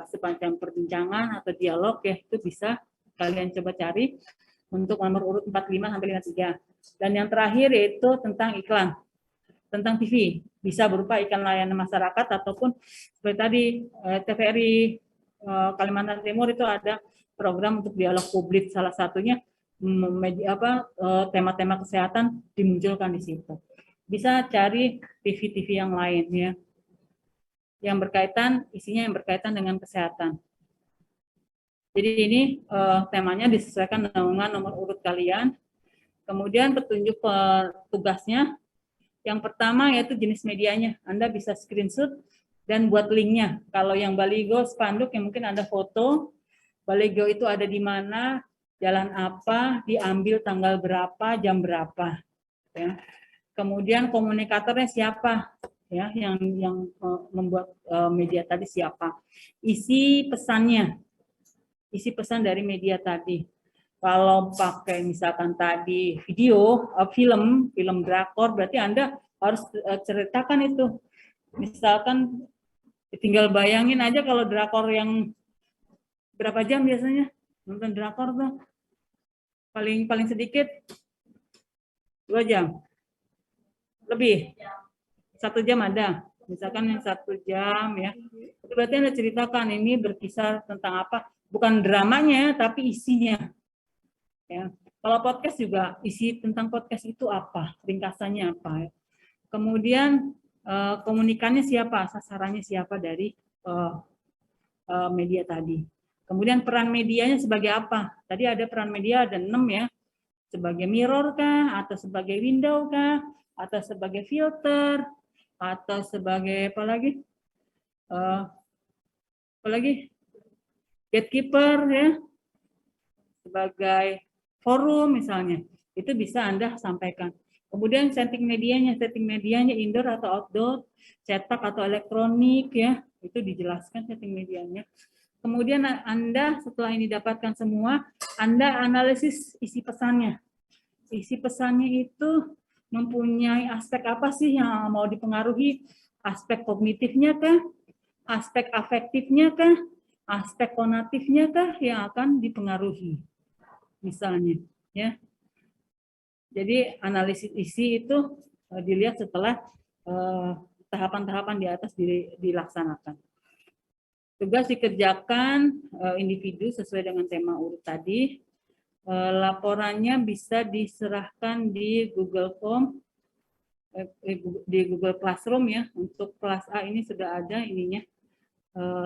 sepanjang perbincangan atau dialog ya, itu bisa kalian coba cari untuk nomor urut 45 sampai 53. Dan yang terakhir yaitu tentang iklan, tentang TV, bisa berupa iklan layanan masyarakat ataupun seperti tadi TVRI Kalimantan Timur itu ada program untuk dialog publik, salah satunya tema-tema kesehatan dimunculkan di situ. Bisa cari TV-TV yang lain ya, yang berkaitan, isinya yang berkaitan dengan kesehatan. Jadi ini temanya disesuaikan dengan nomor urut kalian. Kemudian petunjuk tugasnya, yang pertama yaitu jenis medianya. Anda bisa screenshot dan buat linknya. Kalau yang baligo, spanduk yang mungkin ada foto, baligo itu ada di mana, jalan apa, diambil tanggal berapa, jam berapa. Ya. Kemudian komunikatornya siapa, ya, yang membuat media tadi siapa. Isi pesannya. Isi pesan dari media tadi. Kalau pakai misalkan tadi video, film drakor, berarti Anda harus ceritakan itu. Misalkan tinggal bayangin aja kalau drakor yang berapa jam biasanya nonton drakor tuh, paling sedikit 2 jam lebih, 1 jam ada, misalkan yang 1 jam ya. Itu berarti Anda ceritakan ini berkisar tentang apa, bukan dramanya tapi isinya ya. Kalau podcast juga isi tentang podcast itu apa, ringkasannya apa ya. Kemudian komunikannya siapa, sasarannya siapa dari media tadi. Kemudian peran medianya sebagai apa? Tadi ada peran media ada 6 ya. Sebagai mirror kah, atau sebagai window kah, atau sebagai filter, atau sebagai apa lagi? Gatekeeper ya. Sebagai forum misalnya. Itu bisa Anda sampaikan. Kemudian setting medianya indoor atau outdoor, cetak atau elektronik ya. Itu dijelaskan setting medianya. Kemudian Anda setelah ini dapatkan semua, Anda analisis isi pesannya. Isi pesannya itu mempunyai aspek apa sih yang mau dipengaruhi? Aspek kognitifnya kah? Aspek afektifnya kah? Aspek konatifnya kah yang akan dipengaruhi? Misalnya, ya. Jadi analisis isi itu dilihat setelah tahapan-tahapan di atas dilaksanakan. Tugas dikerjakan individu sesuai dengan tema urut tadi. Laporannya bisa diserahkan di Google Form, di Google Classroom ya. Untuk kelas A ini sudah ada ininya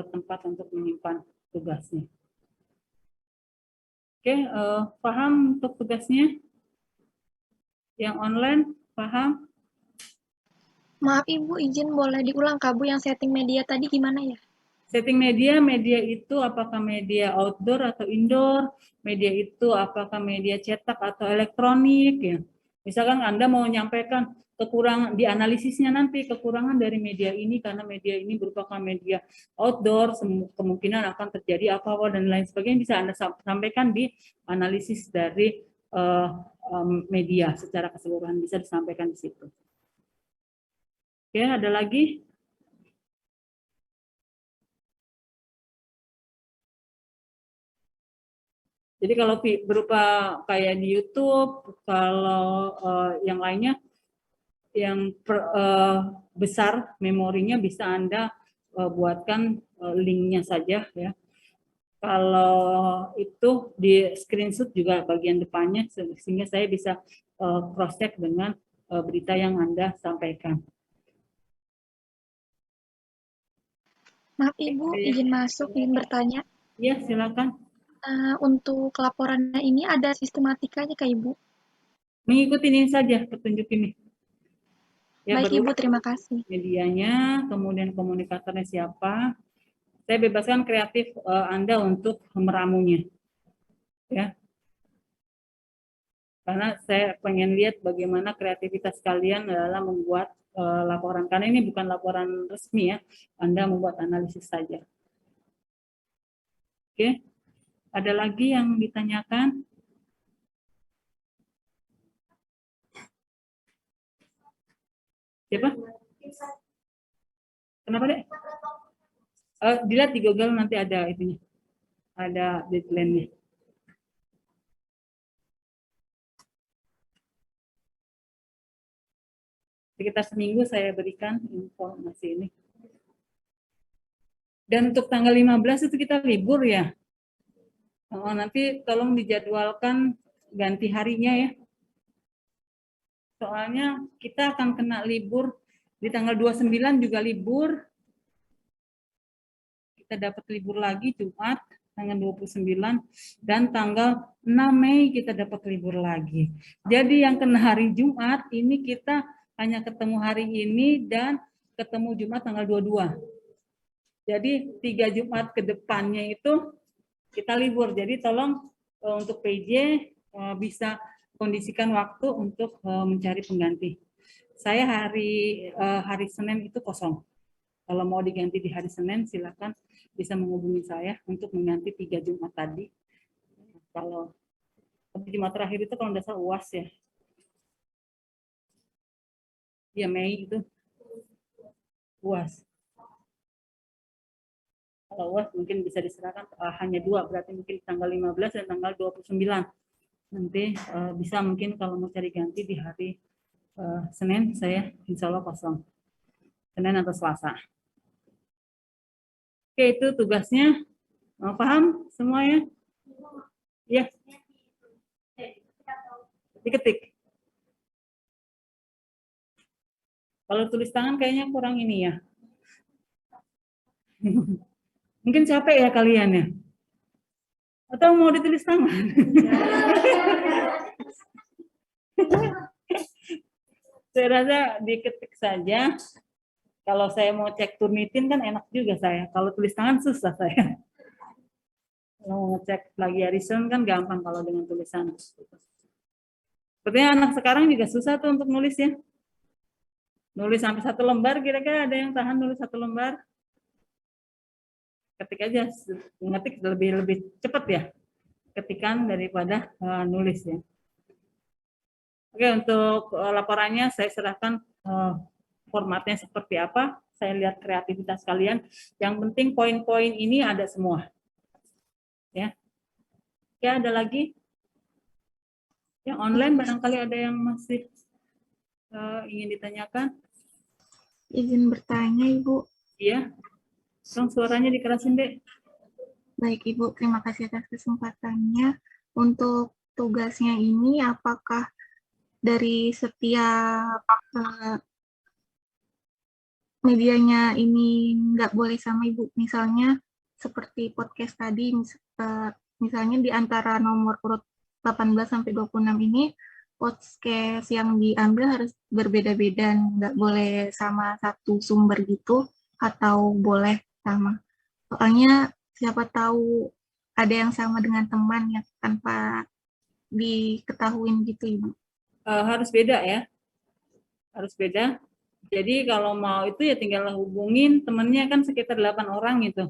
tempat untuk menyimpan tugasnya. Oke, paham untuk tugasnya? Yang online, paham? Maaf Ibu, izin boleh diulang Kak Bu, yang setting media tadi gimana ya? Setting media itu apakah media outdoor atau indoor, media itu apakah media cetak atau elektronik ya. Misalkan Anda mau menyampaikan kekurangan di analisisnya nanti, kekurangan dari media ini karena media ini merupakan media outdoor, kemungkinan akan terjadi apa dan lain sebagainya, bisa Anda sampaikan di analisis dari media secara keseluruhan, bisa disampaikan di situ. Oke, ada lagi? Jadi kalau berupa kayak di YouTube, kalau yang lainnya yang besar memorinya bisa Anda buatkan linknya saja ya. Kalau itu di screenshot juga bagian depannya sehingga saya bisa cross check dengan berita yang Anda sampaikan. Maaf Ibu, izin masuk, izin bertanya. Iya, silakan. Untuk laporannya ini ada sistematikanya Kak Ibu? Mengikuti ini saja petunjuk ini. Ya, baik Ibu, terima kasih. Medianya, kemudian komunikatornya siapa. Saya bebaskan kreatif Anda untuk meramunya. Ya. Karena saya pengen lihat bagaimana kreativitas kalian dalam membuat laporan. Karena ini bukan laporan resmi ya. Anda membuat analisis saja. Oke. Ada lagi yang ditanyakan? Siapa? Kenapa, Dek? Dilihat di Google nanti ada itunya. Ada deadline-nya. Sekitar seminggu saya berikan informasi ini. Dan untuk tanggal 15 itu kita libur ya. Nanti tolong dijadwalkan ganti harinya ya. Soalnya kita akan kena libur di tanggal 29 juga libur. Kita dapat libur lagi Jumat tanggal 29 dan tanggal 6 Mei kita dapat libur lagi. Jadi yang kena hari Jumat ini kita hanya ketemu hari ini dan ketemu Jumat tanggal 22. Jadi 3 Jumat ke depannya itu kita libur. Jadi tolong untuk PJ bisa kondisikan waktu untuk mencari pengganti. Saya hari Senin itu kosong. Kalau mau diganti di hari Senin silakan bisa menghubungi saya untuk mengganti 3 Jumat tadi. Kalau Jumat terakhir itu kalau nggak salah UAS ya. Ya Mei itu UAS. Kalau UAS mungkin bisa diserahkan hanya 2, berarti mungkin tanggal 15 dan tanggal 29. Nanti bisa mungkin kalau mau cari ganti di hari Senin, saya insya Allah kosong. Senin atau Selasa. Oke, itu tugasnya. Paham semuanya? Ya. Diketik. Kalau tulis tangan kayaknya kurang ini ya. Mungkin capek ya kalian ya? Atau mau ditulis tangan? Saya rasa diketik saja. Kalau saya mau cek Turnitin kan enak juga saya. Kalau tulis tangan susah saya. Kalau mau ngecek plagiarisme kan gampang kalau dengan tulisan. Sepertinya anak sekarang juga susah tuh untuk nulis ya. Nulis sampai 1 lembar, kira-kira ada yang tahan nulis 1 lembar? Ketik aja, ngetik lebih cepat ya ketikan daripada nulis ya. Oke, untuk laporannya saya serahkan formatnya seperti apa. Saya lihat kreativitas kalian. Yang penting poin-poin ini ada semua. Ya. Ya, ada lagi? Yang online barangkali ada yang masih ingin ditanyakan? Izin bertanya, Ibu. Iya. Dong suaranya dikerasin, Dek. Baik, Ibu. Terima kasih atas kesempatannya. Untuk tugasnya ini, apakah dari setiap medianya ini nggak boleh sama Ibu? Misalnya, seperti podcast tadi, misalnya di antara nomor urut 18 sampai 26 ini, podcast yang diambil harus berbeda-beda, nggak boleh sama satu sumber gitu, atau boleh sama. Soalnya siapa tahu ada yang sama dengan teman ya tanpa diketahuin gitu, Ibu. Harus beda ya. Harus beda. Jadi kalau mau itu ya tinggal hubungin temennya, kan sekitar 8 orang itu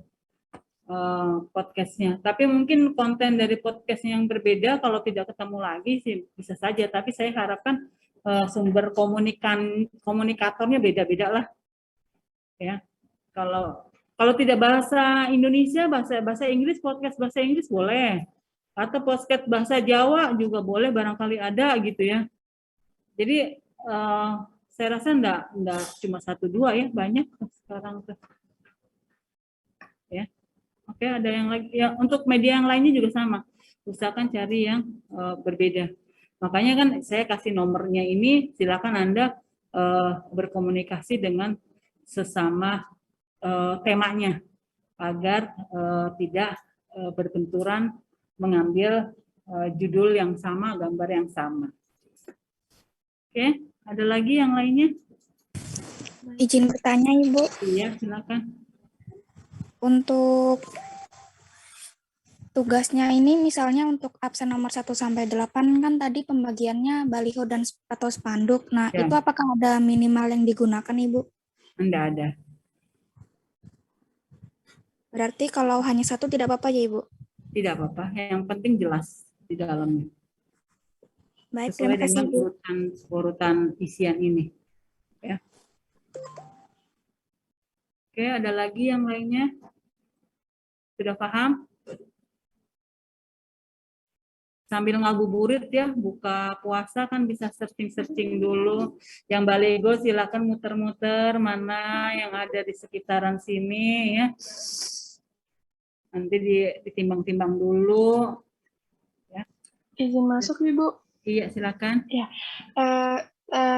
podcastnya. Tapi mungkin konten dari podcast yang berbeda kalau tidak ketemu lagi sih bisa saja. Tapi saya harapkan sumber komunikatornya beda-beda lah. Ya. Kalau tidak bahasa Indonesia, bahasa Inggris, podcast bahasa Inggris boleh. Atau podcast bahasa Jawa juga boleh, barangkali ada gitu ya. Jadi saya rasa enggak cuma 1-2 ya, banyak sekarang tuh. Ya. Oke, ada yang lagi ya, untuk media yang lainnya juga sama. Usahakan cari yang berbeda. Makanya kan saya kasih nomornya ini, silakan Anda berkomunikasi dengan sesama temanya agar tidak berbenturan mengambil judul yang sama, gambar yang sama. Oke, ada lagi yang lainnya? Izin bertanya, Ibu. Iya, silakan. Untuk tugasnya ini misalnya untuk absen nomor 1 sampai 8 kan tadi pembagiannya baliho dan atau spanduk. Nah, Ya. itu apakah ada minimal yang digunakan, Ibu? Enggak ada. Berarti kalau hanya 1 tidak apa-apa ya, Ibu? Tidak apa-apa, yang penting jelas di dalamnya. Baik, Sesuai terima kasih, dengan Ibu. urutan isian ini. Ya. Oke, ada lagi yang lainnya? Sudah paham? Sambil ngabuburit ya, buka puasa kan bisa searching-searching dulu. Yang Balego silakan muter-muter mana yang ada di sekitaran sini ya. Nanti ditimbang-timbang dulu. Ya. Izin masuk, Ibu. Iya, silakan. Ya,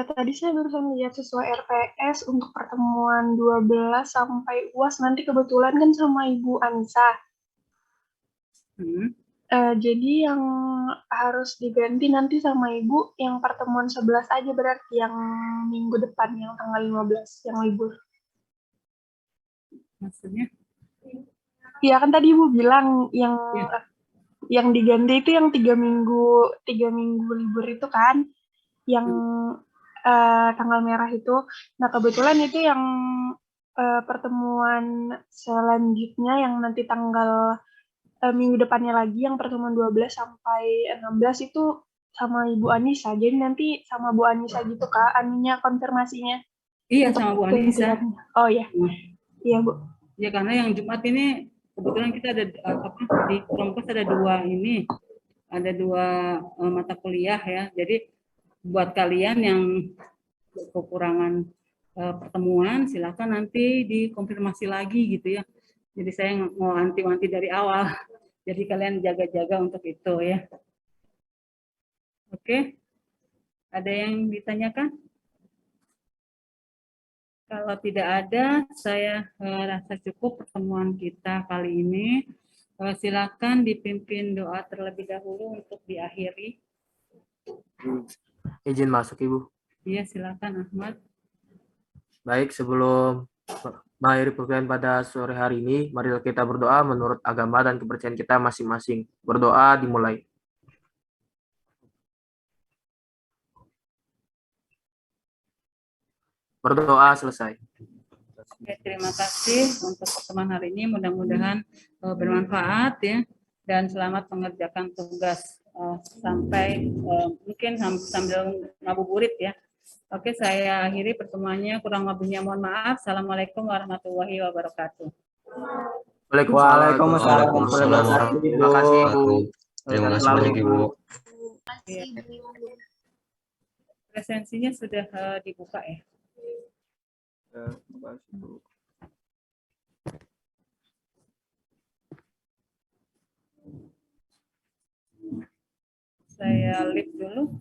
tadi saya barusan lihat sesuai RPS untuk pertemuan 12 sampai UAS nanti kebetulan kan sama Ibu Anissa. Jadi yang harus diganti nanti sama Ibu yang pertemuan 11 aja berarti yang minggu depan yang tanggal 15 yang libur. Maksudnya? Iya kan tadi Ibu bilang yang Ya. yang diganti itu yang 3 minggu libur itu kan, yang tanggal merah itu. Nah kebetulan itu yang pertemuan selanjutnya yang nanti tanggal minggu depannya lagi yang pertemuan 12 sampai 16 itu sama Ibu Anissa. Jadi nanti sama Bu Anissa gitu Kak, anunya konfirmasinya. Iya, Untuk sama Bu Anissa. kegiatannya. Oh iya. Iya Bu. Ya karena yang Jumat ini kebetulan kita ada di Promkes ada dua mata kuliah ya. Jadi buat kalian yang kekurangan pertemuan silakan nanti dikonfirmasi lagi gitu ya. Jadi saya mau anti-wanti dari awal. Jadi kalian jaga-jaga untuk itu ya. Oke. Ada yang ditanyakan? Kalau tidak ada, saya rasa cukup pertemuan kita kali ini. Silakan dipimpin doa terlebih dahulu untuk diakhiri. Izin masuk, Ibu. Iya, silakan Ahmad. Baik, sebelum mengakhiri perkuliahan pada sore hari ini, marilah kita berdoa menurut agama dan kepercayaan kita masing-masing. Berdoa dimulai. Berdoa selesai. Oke, terima kasih untuk pertemuan hari ini. Mudah-mudahan bermanfaat ya, dan selamat mengerjakan tugas sampai mungkin sambil ngabuburit ya. Oke, saya akhiri pertemuannya. Kurang lebihnya mohon maaf. Assalamualaikum warahmatullahi wabarakatuh. Waalaikumsalam. Terima kasih, Ibu. Terima kasih banyak Ibu. Presensinya sudah dibuka ya. Saya lift dulu.